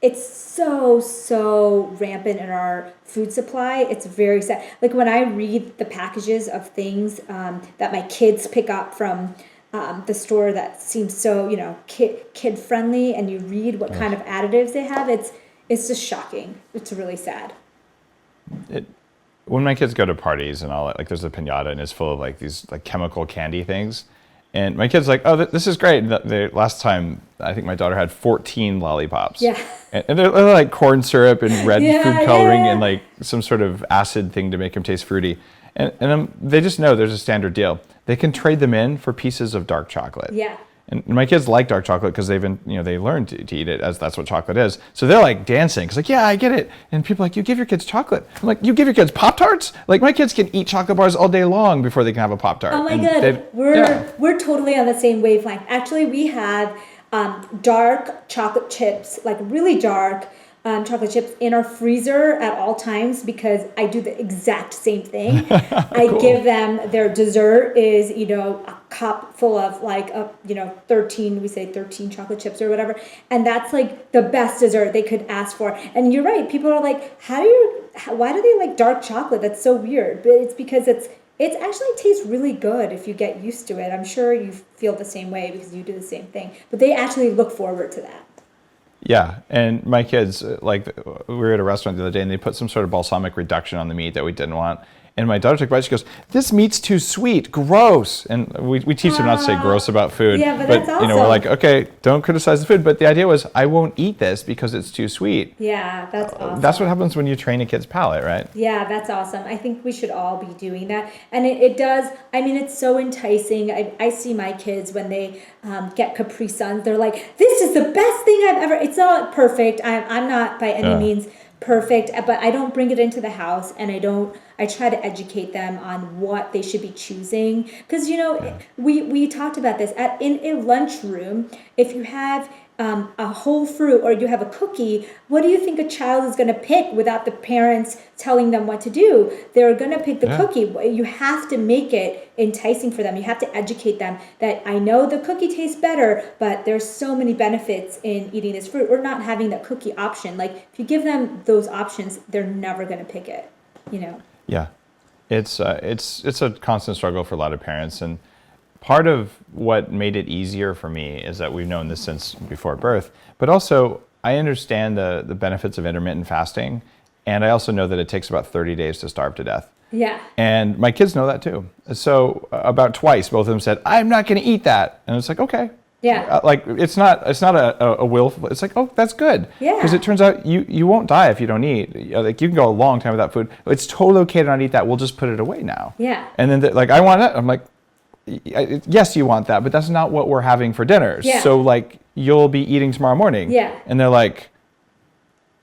it's so rampant in our food supply. It's very sad. When I read the packages of things that my kids pick up from the store that seems so, kid friendly, and you read what kind of additives they have, it's just shocking. It's really sad. When my kids go to parties and all, like there's a piñata and it's full of like these like chemical candy things, and my kids like, oh, this is great. And last time I think my daughter had 14 lollipops. Yeah. And they're like corn syrup and red food coloring and like some sort of acid thing to make them taste fruity. And they just know there's a standard deal. They can trade them in for pieces of dark chocolate. Yeah. And my kids like dark chocolate because they've been, they learned to eat it as that's what chocolate is. So they're like dancing. It's like, yeah, I get it. And people are like, you give your kids chocolate. I'm like, you give your kids Pop-Tarts? Like my kids can eat chocolate bars all day long before they can have a Pop-Tart. Oh my God, we're totally on the same wavelength. Actually, we have dark chocolate chips, like really dark chocolate chips in our freezer at all times because I do the exact same thing. Cool. I give them their dessert is, a cup full of like, 13 chocolate chips or whatever. And that's like the best dessert they could ask for. And you're right. People are like, why do they like dark chocolate? That's so weird. But it's because it actually tastes really good if you get used to it. I'm sure you feel the same way because you do the same thing. But they actually look forward to that. Yeah, and my kids, like, we were at a restaurant the other day and they put some sort of balsamic reduction on the meat that we didn't want. And my daughter took a bite, she goes, this meat's too sweet, gross. And we teach them not to say gross about food. Yeah, but that's awesome. We're like, okay, don't criticize the food. But the idea was, I won't eat this because it's too sweet. Yeah, that's awesome. That's what happens when you train a kid's palate, right? Yeah, that's awesome. I think we should all be doing that. And it does, it's so enticing. I see my kids when they get Capri Suns, they're like, this is the best thing I've ever, it's not perfect. I'm not by any means perfect, but I don't bring it into the house, and I try to educate them on what they should be choosing. Because, we talked about this in a lunchroom. If you have a whole fruit or you have a cookie, what do you think a child is going to pick without the parents telling them what to do? They're going to pick the cookie. You have to make it enticing for them. You have to educate them that I know the cookie tastes better, but there's so many benefits in eating this fruit or not having that cookie option. Like if you give them those options, they're never going to pick it, Yeah, it's a constant struggle for a lot of parents, and part of what made it easier for me is that we've known this since before birth, but also I understand the benefits of intermittent fasting, and I also know that it takes about 30 days to starve to death. Yeah. And my kids know that too. So about twice, both of them said, I'm not going to eat that. And it's like, okay. Yeah. Like it's not a willful, it's like, oh, that's good. Yeah. Because it turns out you won't die if you don't eat. Like you can go a long time without food. It's totally okay to not eat that. We'll just put it away now. Yeah. And then I want it. I'm like, yes, you want that, but that's not what we're having for dinner. Yeah. So like you'll be eating tomorrow morning. Yeah. And they're like,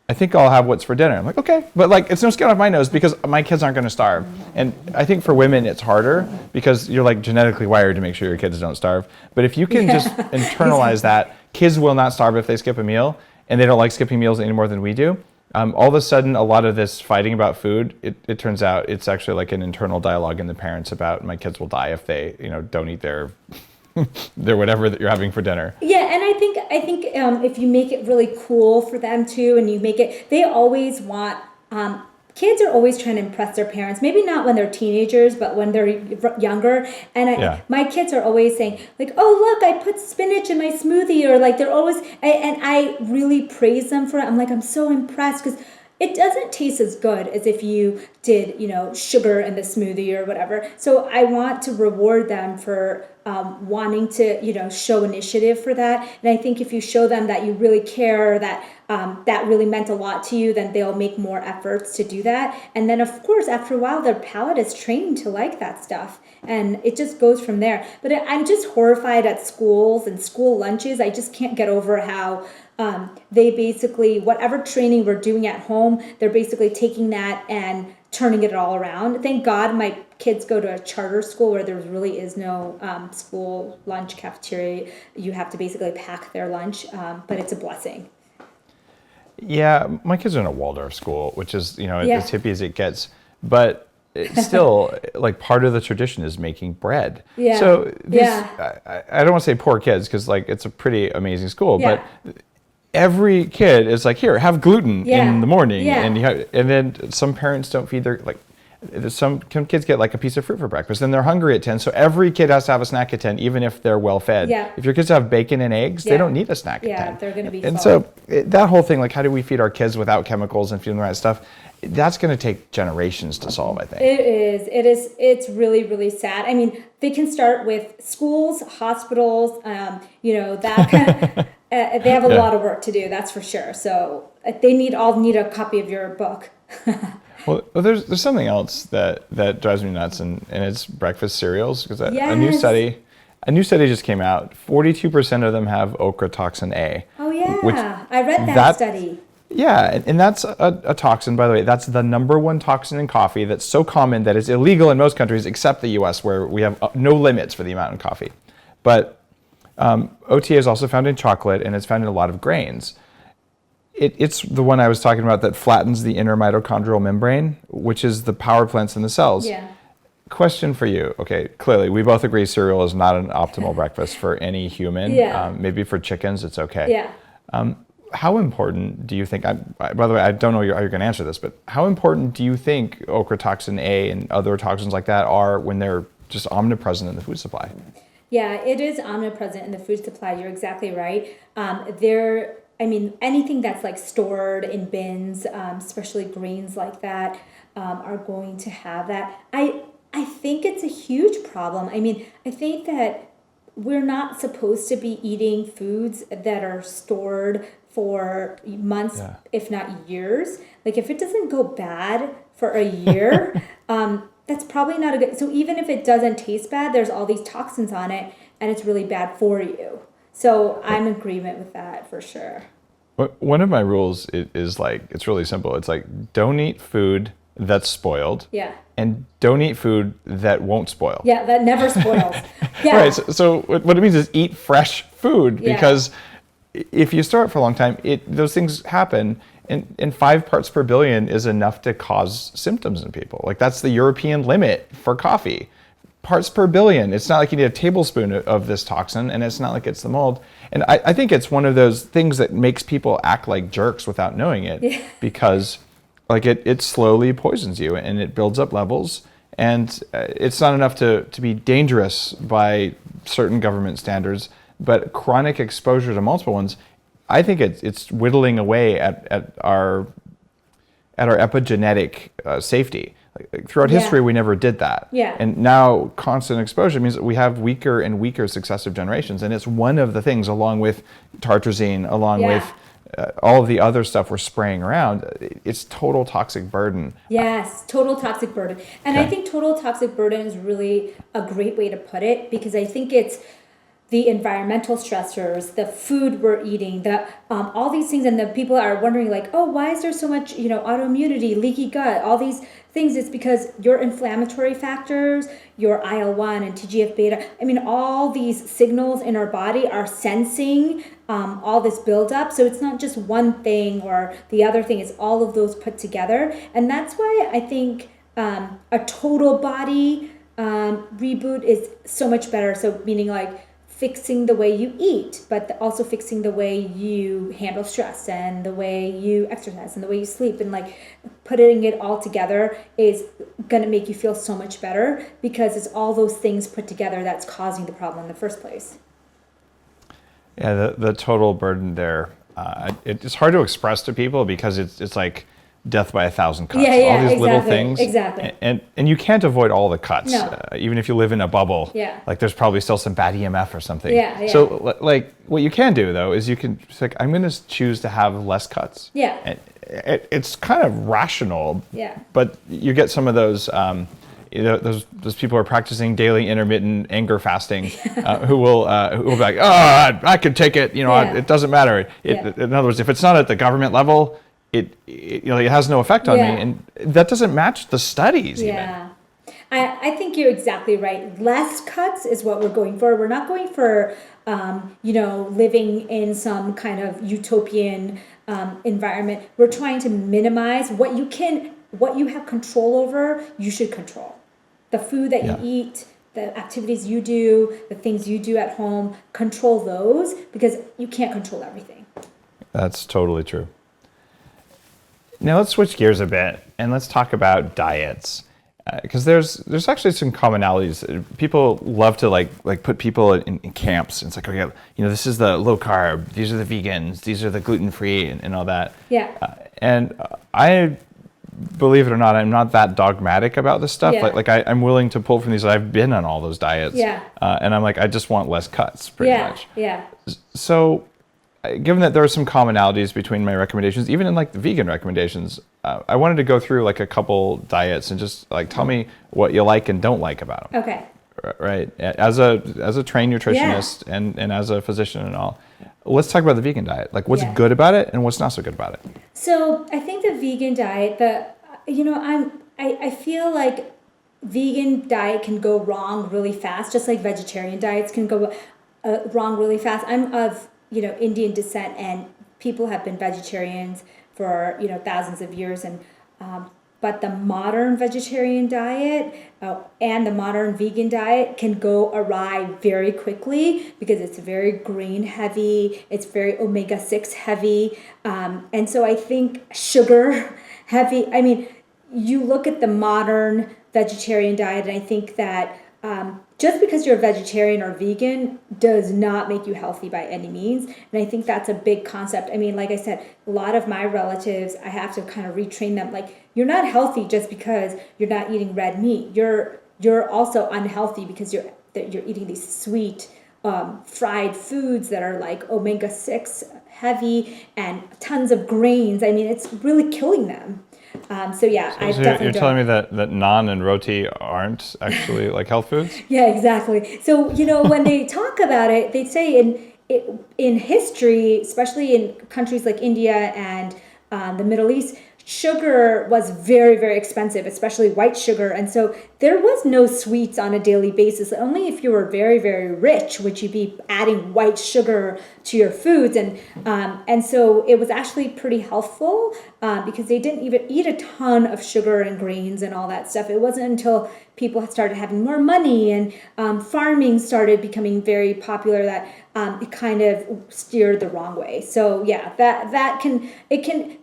I think I'll have what's for dinner. I'm like, okay, but like it's no skin off my nose because my kids aren't going to starve. And I think for women it's harder because you're like genetically wired to make sure your kids don't starve. But if you can just internalize that kids will not starve if they skip a meal, and they don't like skipping meals any more than we do. All of a sudden, a lot of this fighting about food, it turns out it's actually like an internal dialogue in the parents about my kids will die if they, don't eat their whatever that you're having for dinner. Yeah, and I think if you make it really cool for them too, and you make it, they always want. Kids are always trying to impress their parents. Maybe not when they're teenagers, but when they're younger. And my kids are always saying, like, "Oh, look, I put spinach in my smoothie," or like they're always. And I really praise them for it. I'm like, I'm so impressed because it doesn't taste as good as if you did, sugar in the smoothie or whatever. So I want to reward them for wanting to, show initiative for that. And I think if you show them that you really care, that that really meant a lot to you, then they'll make more efforts to do that. And then, of course, after a while, their palate is trained to like that stuff. And it just goes from there. But I'm just horrified at schools and school lunches. I just can't get over how they basically, whatever training we're doing at home, they're basically taking that and turning it all around. Thank God my kids go to a charter school where there really is no school lunch cafeteria. You have to basically pack their lunch, but it's a blessing. Yeah, my kids are in a Waldorf school, which is, as hippie as it gets. But it's still, like, part of the tradition is making bread. Yeah. So I don't want to say poor kids because, like, it's a pretty amazing school. Yeah. But every kid is like, here, have gluten in the morning. Yeah. And then some parents don't feed their, like, Some kids get like a piece of fruit for breakfast, and they're hungry at 10. So every kid has to have a snack at 10, even if they're well fed. Yeah. If your kids have bacon and eggs, they don't need a snack at 10. Yeah, they're going to be And full. so that whole thing, like how do we feed our kids without chemicals and feed them the right stuff? That's going to take generations to solve, I think. It is. It's really, really sad. I mean, they can start with schools, hospitals, that kind of, they have a lot of work to do, that's for sure. So they all need a copy of your book. Well, there's something else that drives me nuts, and it's breakfast cereals, because a new study just came out. 42% of them have ochratoxin A. Oh yeah, I read that study. Yeah, and that's a toxin, by the way. That's the number one toxin in coffee that's so common that it's illegal in most countries except the US, where we have no limits for the amount in coffee. But OTA is also found in chocolate, and it's found in a lot of grains. It's the one I was talking about that flattens the inner mitochondrial membrane, which is the power plants in the cells. Yeah. Question for you. Okay, clearly we both agree cereal is not an optimal breakfast for any human. Yeah. Maybe for chickens it's okay. Yeah. How important do you think, by the way, I don't know how you're going to answer this, but how important do you think ochratoxin A and other toxins like that are when they're just omnipresent in the food supply? Yeah, it is omnipresent in the food supply. You're exactly right. Anything that's like stored in bins, especially grains like that, are going to have that. I think it's a huge problem. I mean, I think that we're not supposed to be eating foods that are stored for months, if not years. Like if it doesn't go bad for a year, that's probably not a good. So even if it doesn't taste bad, there's all these toxins on it, and it's really bad for you. So I'm in agreement with that for sure. One of my rules is like, it's really simple. It's like, don't eat food that's spoiled. Yeah. And don't eat food that won't spoil. Yeah, that never spoils. Yeah. Right. So what it means is eat fresh food, because if you store it for a long time, those things happen. And 5 parts per billion is enough to cause symptoms in people. Like that's the European limit for coffee. Parts per billion. It's not like you need a tablespoon of this toxin, and it's not like it's the mold. And I think it's one of those things that makes people act like jerks without knowing it, because like it slowly poisons you, and it builds up levels, and it's not enough to be dangerous by certain government standards, but chronic exposure to multiple ones, I think it's whittling away at our epigenetic safety. Like, throughout history, we never did that. Yeah. And now constant exposure means that we have weaker and weaker successive generations. And it's one of the things, along with tartrazine, along with all of the other stuff we're spraying around, it's total toxic burden. Yes, total toxic burden. And I think total toxic burden is really a great way to put it, because I think it's the environmental stressors, the food we're eating, all these things, and the people are wondering like, oh, why is there so much, autoimmunity, leaky gut, all these things? It's because your inflammatory factors, your IL-1 and TGF-beta, all these signals in our body are sensing all this buildup. So it's not just one thing or the other thing, it's all of those put together. And that's why I think a total body reboot is so much better. So meaning like fixing the way you eat, but also fixing the way you handle stress and the way you exercise and the way you sleep, and like putting it all together is going to make you feel so much better, because it's all those things put together that's causing the problem in the first place. Yeah, the total burden there, it's hard to express to people, because it's like death by 1,000 cuts. All these little things. Exactly. And you can't avoid all the cuts. No. Even if you live in a bubble. Yeah. Like there's probably still some bad EMF or something. Yeah. So like what you can do though is you can just like, I'm going to choose to have less cuts. Yeah. And it's kind of rational. Yeah. But you get some of those those people who are practicing daily intermittent anger fasting, who will be like, oh, I can take it. It doesn't matter. In other words, if it's not at the government level, it has no effect on me, and that doesn't match the studies. Yeah, I think you're exactly right. Less cuts is what we're going for. We're not going for living in some kind of utopian environment. We're trying to minimize what you have control over. You should control the food that you eat, the activities you do, the things you do at home. Control those, because you can't control everything. That's totally true. Now let's switch gears a bit and let's talk about diets. because there's actually some commonalities. People love to like put people in camps. It's like, oh yeah, this is the low carb, these are the vegans, these are the gluten free, and all that. Yeah. And I, believe it or not, I'm not that dogmatic about this stuff. Yeah. Like I'm willing to pull from these. I've been on all those diets. Yeah. And I'm like, I just want less cuts, pretty much. Yeah. So, given that there are some commonalities between my recommendations, even in like the vegan recommendations, I wanted to go through like a couple diets and just like tell me what you like and don't like about them. Okay. Right. As a trained nutritionist and as a physician and all, let's talk about the vegan diet. Like what's good about it and what's not so good about it. So I think the vegan diet, I feel like vegan diet can go wrong really fast, just like vegetarian diets can go wrong really fast. I'm of Indian descent, and people have been vegetarians for thousands of years, and but the modern vegetarian diet and the modern vegan diet can go awry very quickly because it's very grain heavy, it's very omega-6 heavy, and so I think sugar heavy. I mean, you look at the modern vegetarian diet, and I think that just because you're a vegetarian or vegan does not make you healthy by any means. And I think that's a big concept. I mean, like I said, a lot of my relatives, I have to kind of retrain them. Like, you're not healthy just because you're not eating red meat. You're also unhealthy because you're eating these sweet fried foods that are like omega-6 heavy and tons of grains. I mean, it's really killing them. So you're telling me that naan and roti aren't actually like health foods? Yeah, exactly. So when they talk about it, they say in history, especially in countries like India and the Middle East, sugar was very, very expensive, especially white sugar. And so there was no sweets on a daily basis. Only if you were very, very rich would you be adding white sugar to your foods. And so it was actually pretty helpful because they didn't even eat a ton of sugar and grains and all that stuff. It wasn't until people started having more money and farming started becoming very popular that it kind of steered the wrong way. So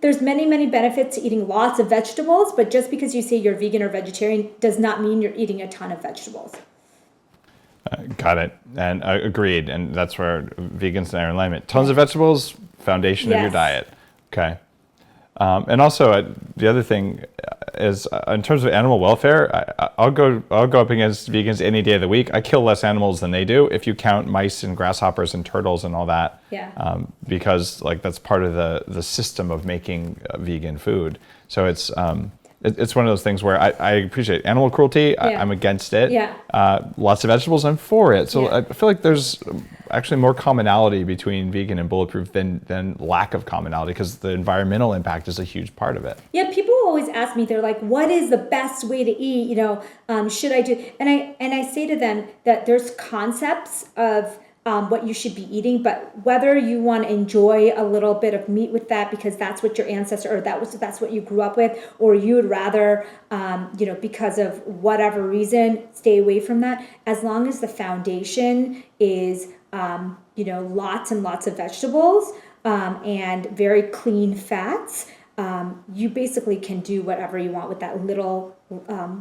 there's many benefits to eating lots of vegetables, but just because you say you're vegan or vegetarian does not mean you're eating a ton of vegetables. Got it. And agreed. And that's where vegans and I are in alignment. Tons of vegetables, foundation of your diet. Okay. And also the other thing is in terms of animal welfare, I'll go up against vegans any day of the week. I kill less animals than they do if you count mice and grasshoppers and turtles and all that. Yeah. Because like that's part of the system of making vegan food. So it's one of those things where I appreciate animal cruelty. I'm against it. Yeah. Lots of vegetables, I'm for it. So I feel like there's actually more commonality between vegan and Bulletproof than lack of commonality, because the environmental impact is a huge part of it. Yeah, people always ask me, they're like, what is the best way to eat? Should I do? And I say to them that there's concepts of what you should be eating, but whether you want to enjoy a little bit of meat with that because that's what your ancestor or that's what you grew up with, or you would rather because of whatever reason stay away from that, as long as the foundation is lots and lots of vegetables and very clean fats, you basically can do whatever you want with that little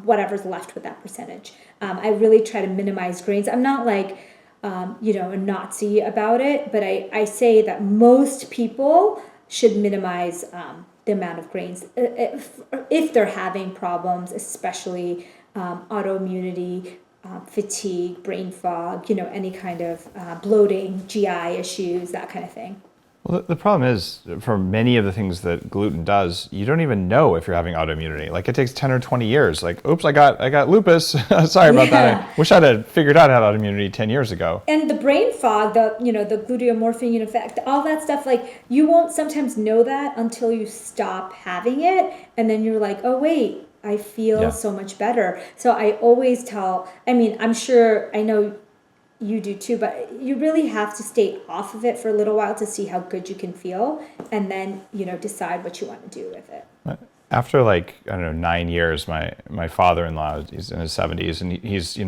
whatever's left with that percentage. I really try to minimize grains. I'm not like a Nazi about it, but I say that most people should minimize the amount of grains if they're having problems, especially autoimmunity, fatigue, brain fog, any kind of bloating, GI issues, that kind of thing. Well, the problem is, for many of the things that gluten does, you don't even know if you're having autoimmunity. Like, it takes 10 or 20 years. Like, oops, I got lupus. Sorry about that. I wish I'd have figured out I had autoimmunity 10 years ago. And the brain fog, the gluteomorphine effect, all that stuff, like, you won't sometimes know that until you stop having it. And then you're like, oh, wait, I feel so much better. So I always tell, I know you do too, but you really have to stay off of it for a little while to see how good you can feel, and then decide what you want to do with it. After 9 years, my father-in-law, he's in his 70s, and he's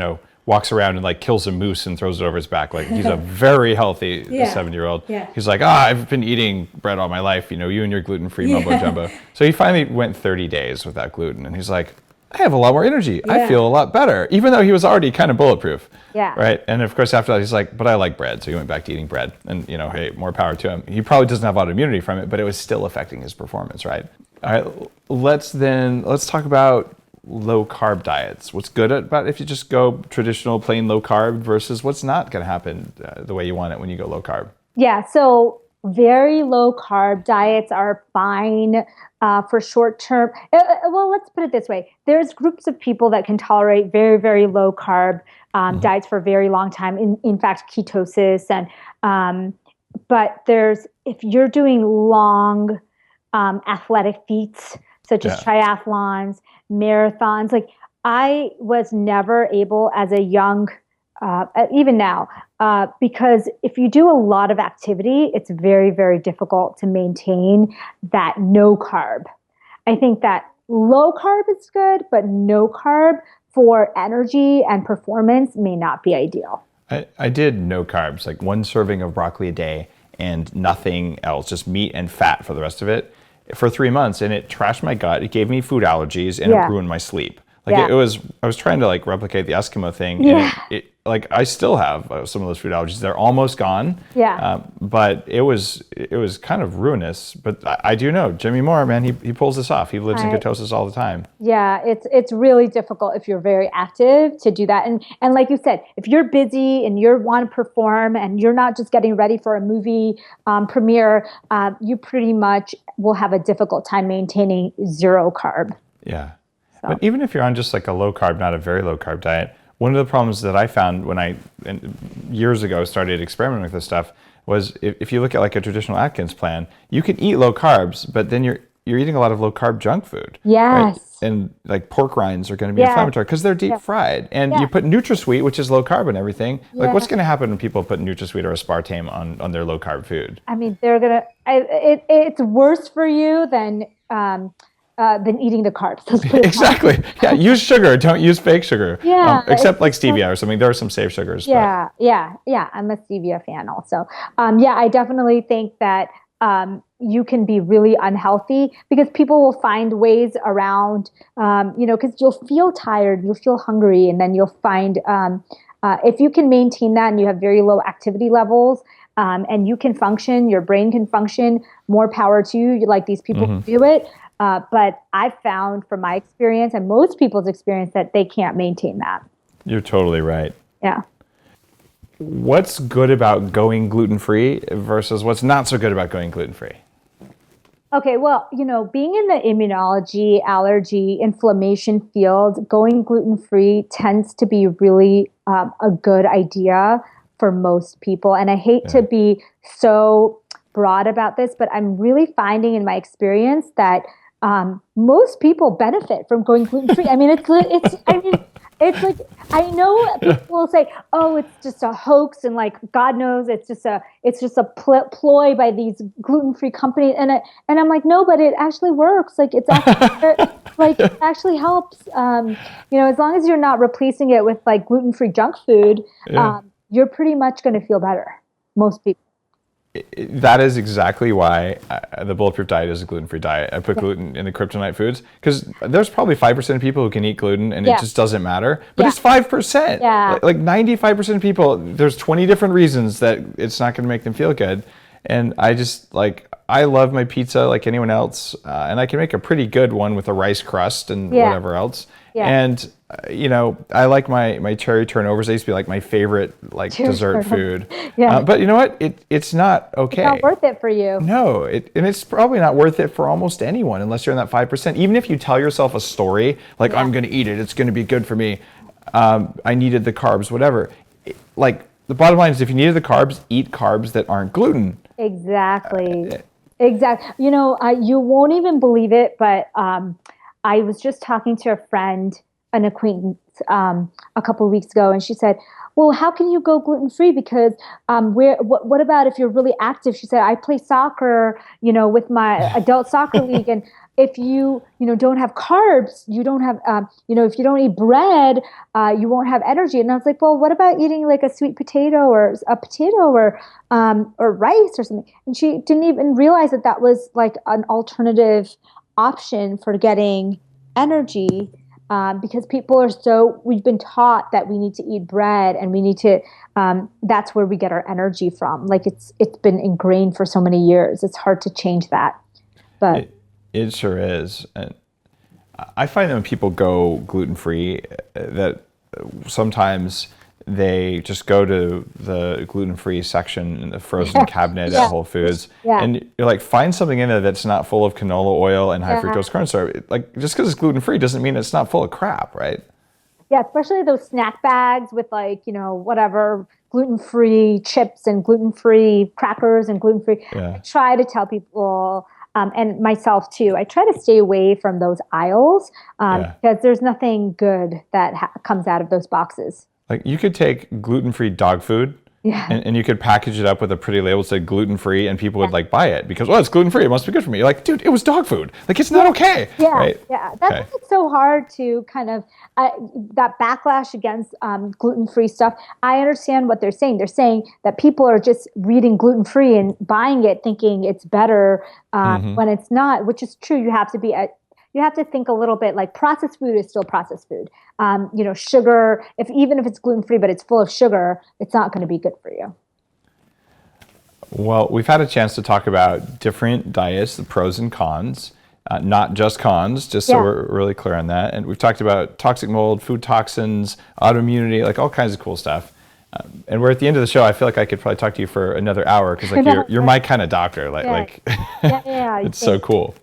walks around and kills a moose and throws it over his back. Like, he's a very healthy 70-year-old. Yeah. He's like, I've been eating bread all my life, you and your gluten-free mumbo jumbo. So he finally went 30 days without gluten, and he's like, I have a lot more energy. Yeah. I feel a lot better, even though he was already kind of bulletproof. Yeah. Right. And of course, after that, he's like, but I like bread. So he went back to eating bread, and hey, more power to him. He probably doesn't have autoimmunity from it, but it was still affecting his performance. Right. All right. Let's talk about low carb diets. What's good about if you just go traditional plain low carb versus what's not going to happen the way you want it when you go low carb? Yeah. So very low carb diets are fine for short term. Well, let's put it this way. There's groups of people that can tolerate very, very low carb diets for a very long time. In fact, ketosis. But if you're doing long athletic feats, such as triathlons, marathons, like I was never able as a young, even now, because if you do a lot of activity, it's very, very difficult to maintain that no carb. I think that low carb is good, but no carb for energy and performance may not be ideal. I did no carbs, like 1 serving of broccoli a day and nothing else, just meat and fat for the rest of it for 3 months, and it trashed my gut. It gave me food allergies, and it ruined my sleep. Like I was trying to like replicate the Eskimo thing, and it like I still have some of those food allergies. They're almost gone. But it was kind of ruinous. But I do know Jimmy Moore, man, he pulls this off. He lives in ketosis all the time. Yeah, it's really difficult if you're very active to do that. And like you said, if you're busy and you want to perform and you're not just getting ready for a movie premiere, you pretty much will have a difficult time maintaining zero carb. Yeah. But even if you're on just like a low carb, not a very low carb diet, one of the problems that I found when I years ago started experimenting with this stuff was if you look at like a traditional Atkins plan, you can eat low carbs, but then you're eating a lot of low carb junk food. Yes. Right? And like pork rinds are going to be inflammatory because they're deep fried. And you put NutraSweet, which is low carb and everything. Like what's going to happen when people put NutraSweet or aspartame on their low carb food? I mean, it's worse for you than eating the carbs. Exactly. Yeah. Use sugar. Don't use fake sugar. Yeah. Except like stevia or something. There are some safe sugars. Yeah. I'm a stevia fan also. I definitely think that you can be really unhealthy because people will find ways around, because you'll feel tired, you'll feel hungry, and then you'll find if you can maintain that and you have very low activity levels, and you can function, your brain can function, more power to you. Like these people who do it. But I've found from my experience and most people's experience that they can't maintain that. You're totally right. Yeah. What's good about going gluten-free versus what's not so good about going gluten-free? Okay, well, being in the immunology, allergy, inflammation field, going gluten-free tends to be really a good idea for most people. And I hate to be so broad about this, but I'm really finding in my experience that most people benefit from going gluten-free. I mean, it's like, I know people will say, oh, it's just a hoax. And like, God knows it's just a ploy by these gluten-free companies. And I'm like, no, but it actually works. Like it's actually, it actually helps. As long as you're not replacing it with like gluten-free junk food, you're pretty much going to feel better. Most people. That is exactly why the Bulletproof diet is a gluten-free diet. I put gluten in the kryptonite foods because there's probably 5% of people who can eat gluten and it just doesn't matter. But it's 5%. Yeah. Like 95% of people, there's 20 different reasons that it's not going to make them feel good. And I love my pizza like anyone else. And I can make a pretty good one with a rice crust and whatever else. Yeah. And I like my cherry turnovers. They used to be like my favorite dessert food. But you know what? It's not okay. It's not worth it for you. No, and it's probably not worth it for almost anyone unless you're in that 5%. Even if you tell yourself a story like I'm going to eat it, it's going to be good for me. I needed the carbs, whatever. The bottom line is if you needed the carbs, eat carbs that aren't gluten. Exactly. Exactly. You won't even believe it, but I was just talking to a friend, an acquaintance, a couple of weeks ago, and she said, well, how can you go gluten-free? Because what about if you're really active? She said, I play soccer, with my adult soccer league. And if you don't have carbs, you don't have, if you don't eat bread, you won't have energy. And I was like, well, what about eating like a sweet potato or a potato or rice or something? And she didn't even realize that was like an alternative option for getting energy. because we've been taught that we need to eat bread and we need to, that's where we get our energy from. Like it's been ingrained for so many years. It's hard to change that. But it sure is. And I find that when people go gluten-free, that sometimes they just go to the gluten-free section in the frozen cabinet at Whole Foods, and you're like, find something in there that's not full of canola oil and high fructose corn syrup. Like, just because it's gluten-free doesn't mean it's not full of crap, right? Yeah, especially those snack bags with like, whatever, gluten-free chips and gluten-free crackers and gluten-free. I try to tell people, and myself too, I try to stay away from those aisles because there's nothing good that comes out of those boxes. Like, you could take gluten-free dog food and you could package it up with a pretty label that said gluten-free, and people would like buy it because, well, it's gluten-free, it must be good for me. You're like, dude, it was dog food. Like, it's not okay. Right? That's why it's so hard to kind of, that backlash against gluten-free stuff. I understand what they're saying. They're saying that people are just reading gluten-free and buying it thinking it's better when it's not, which is true. You have to think a little bit like processed food is still processed food. Sugar, even if it's gluten-free, but it's full of sugar, it's not going to be good for you. Well, we've had a chance to talk about different diets, the pros and cons, not just cons, just so we're really clear on that. And we've talked about toxic mold, food toxins, autoimmunity, like all kinds of cool stuff. And we're at the end of the show. I feel like I could probably talk to you for another hour because like you're my kind of doctor. It's so cool.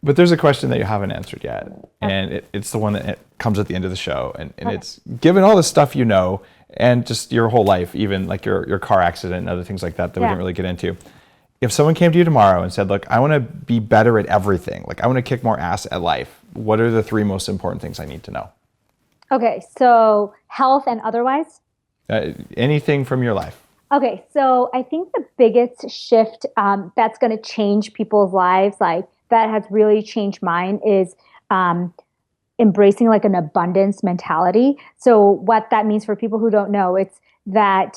But there's a question that you haven't answered yet, and it's the one that comes at the end of the show, and it's given all the stuff you know, and just your whole life, even like your car accident and other things like that we didn't really get into. If someone came to you tomorrow and said, look, I want to be better at everything, like I want to kick more ass at life, what are the 3 most important things I need to know? Okay, so health and otherwise? Anything from your life. Okay, so I think the biggest shift that's going to change people's lives, like that has really changed mine, is embracing like an abundance mentality. So what that means for people who don't know, it's that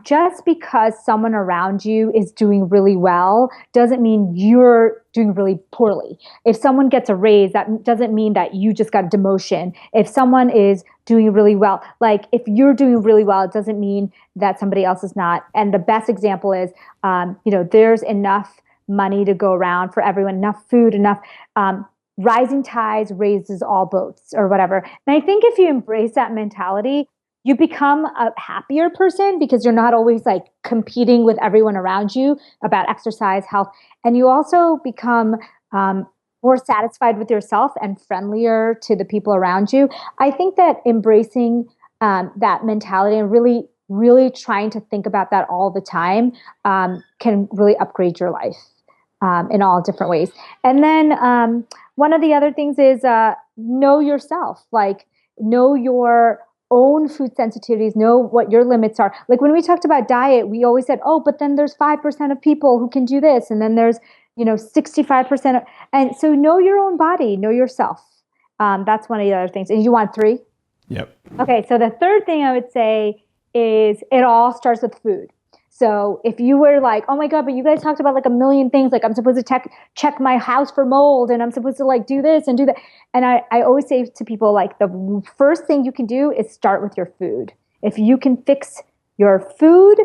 just because someone around you is doing really well doesn't mean you're doing really poorly. If someone gets a raise, that doesn't mean that you just got a demotion. If someone is doing really well, like if you're doing really well, it doesn't mean that somebody else is not. And the best example is, there's enough money to go around for everyone, enough food, enough rising tides raises all boats or whatever. And I think if you embrace that mentality, you become a happier person because you're not always like competing with everyone around you about exercise, health. And you also become more satisfied with yourself and friendlier to the people around you. I think that embracing that mentality and really trying to think about that all the time can really upgrade your life in all different ways. And then one of the other things is know yourself, like know your own food sensitivities, know what your limits are. Like when we talked about diet, we always said, oh, but then there's 5% of people who can do this. And then there's, 65%. And so know your own body, know yourself. That's one of the other things. And you want 3? Yep. Okay. So the third thing I would say is it all starts with food. So if you were like, oh my God, but you guys talked about like a million things, like I'm supposed to check my house for mold and I'm supposed to like do this and do that. And I always say to people, like the first thing you can do is start with your food. If you can fix your food,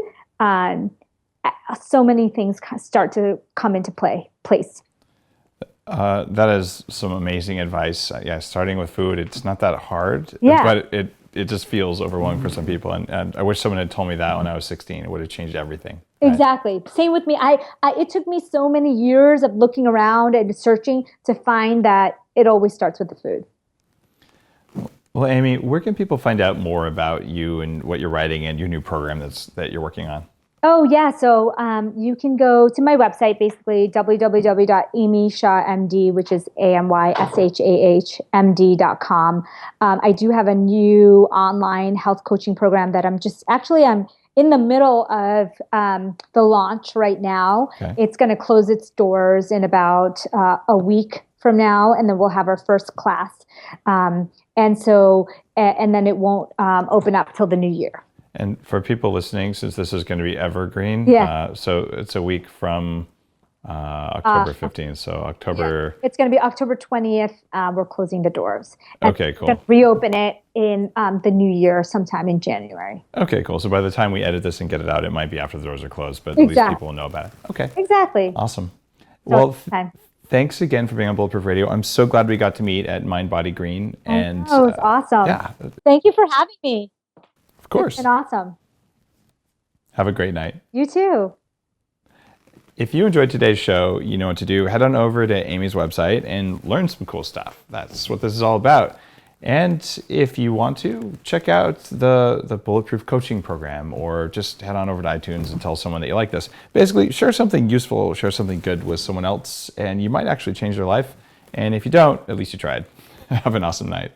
so many things start to come into place. That is some amazing advice. Starting with food, it's not that hard, but it just feels overwhelming for some people. And I wish someone had told me that when I was 16. It would have changed everything. Exactly. Same with me. It took me so many years of looking around and searching to find that it always starts with the food. Well, Amy, where can people find out more about you and what you're writing and your new program that you're working on? Oh, yeah. So you can go to my website, basically www.amyshahmd, which is AMYSHAHMD.com. I do have a new online health coaching program that I'm in the middle of the launch right now. Okay. It's going to close its doors in about a week from now, and then we'll have our first class. And then it won't open up till the new year. And for people listening, since this is going to be evergreen, so it's a week from October 15th. So October. Yeah. It's going to be October 20th. We're closing the doors. And Okay, cool. We're going to reopen it in the new year, sometime in January. Okay, cool. So by the time we edit this and get it out, it might be after the doors are closed, but at least people will know about it. Okay. Exactly. Awesome. Well, thanks again for being on Bulletproof Radio. I'm so glad we got to meet at Mind Body Green. And it was awesome. Yeah. Thank you for having me. Of course. It's been awesome. Have a great night. You too. If you enjoyed today's show, you know what to do. Head on over to Amy's website and learn some cool stuff. That's what this is all about. And if you want to, check out the Bulletproof coaching program, or just head on over to iTunes and tell someone that you like this. Basically, share something useful, share something good with someone else, and you might actually change their life. And if you don't, at least you tried. Have an awesome night.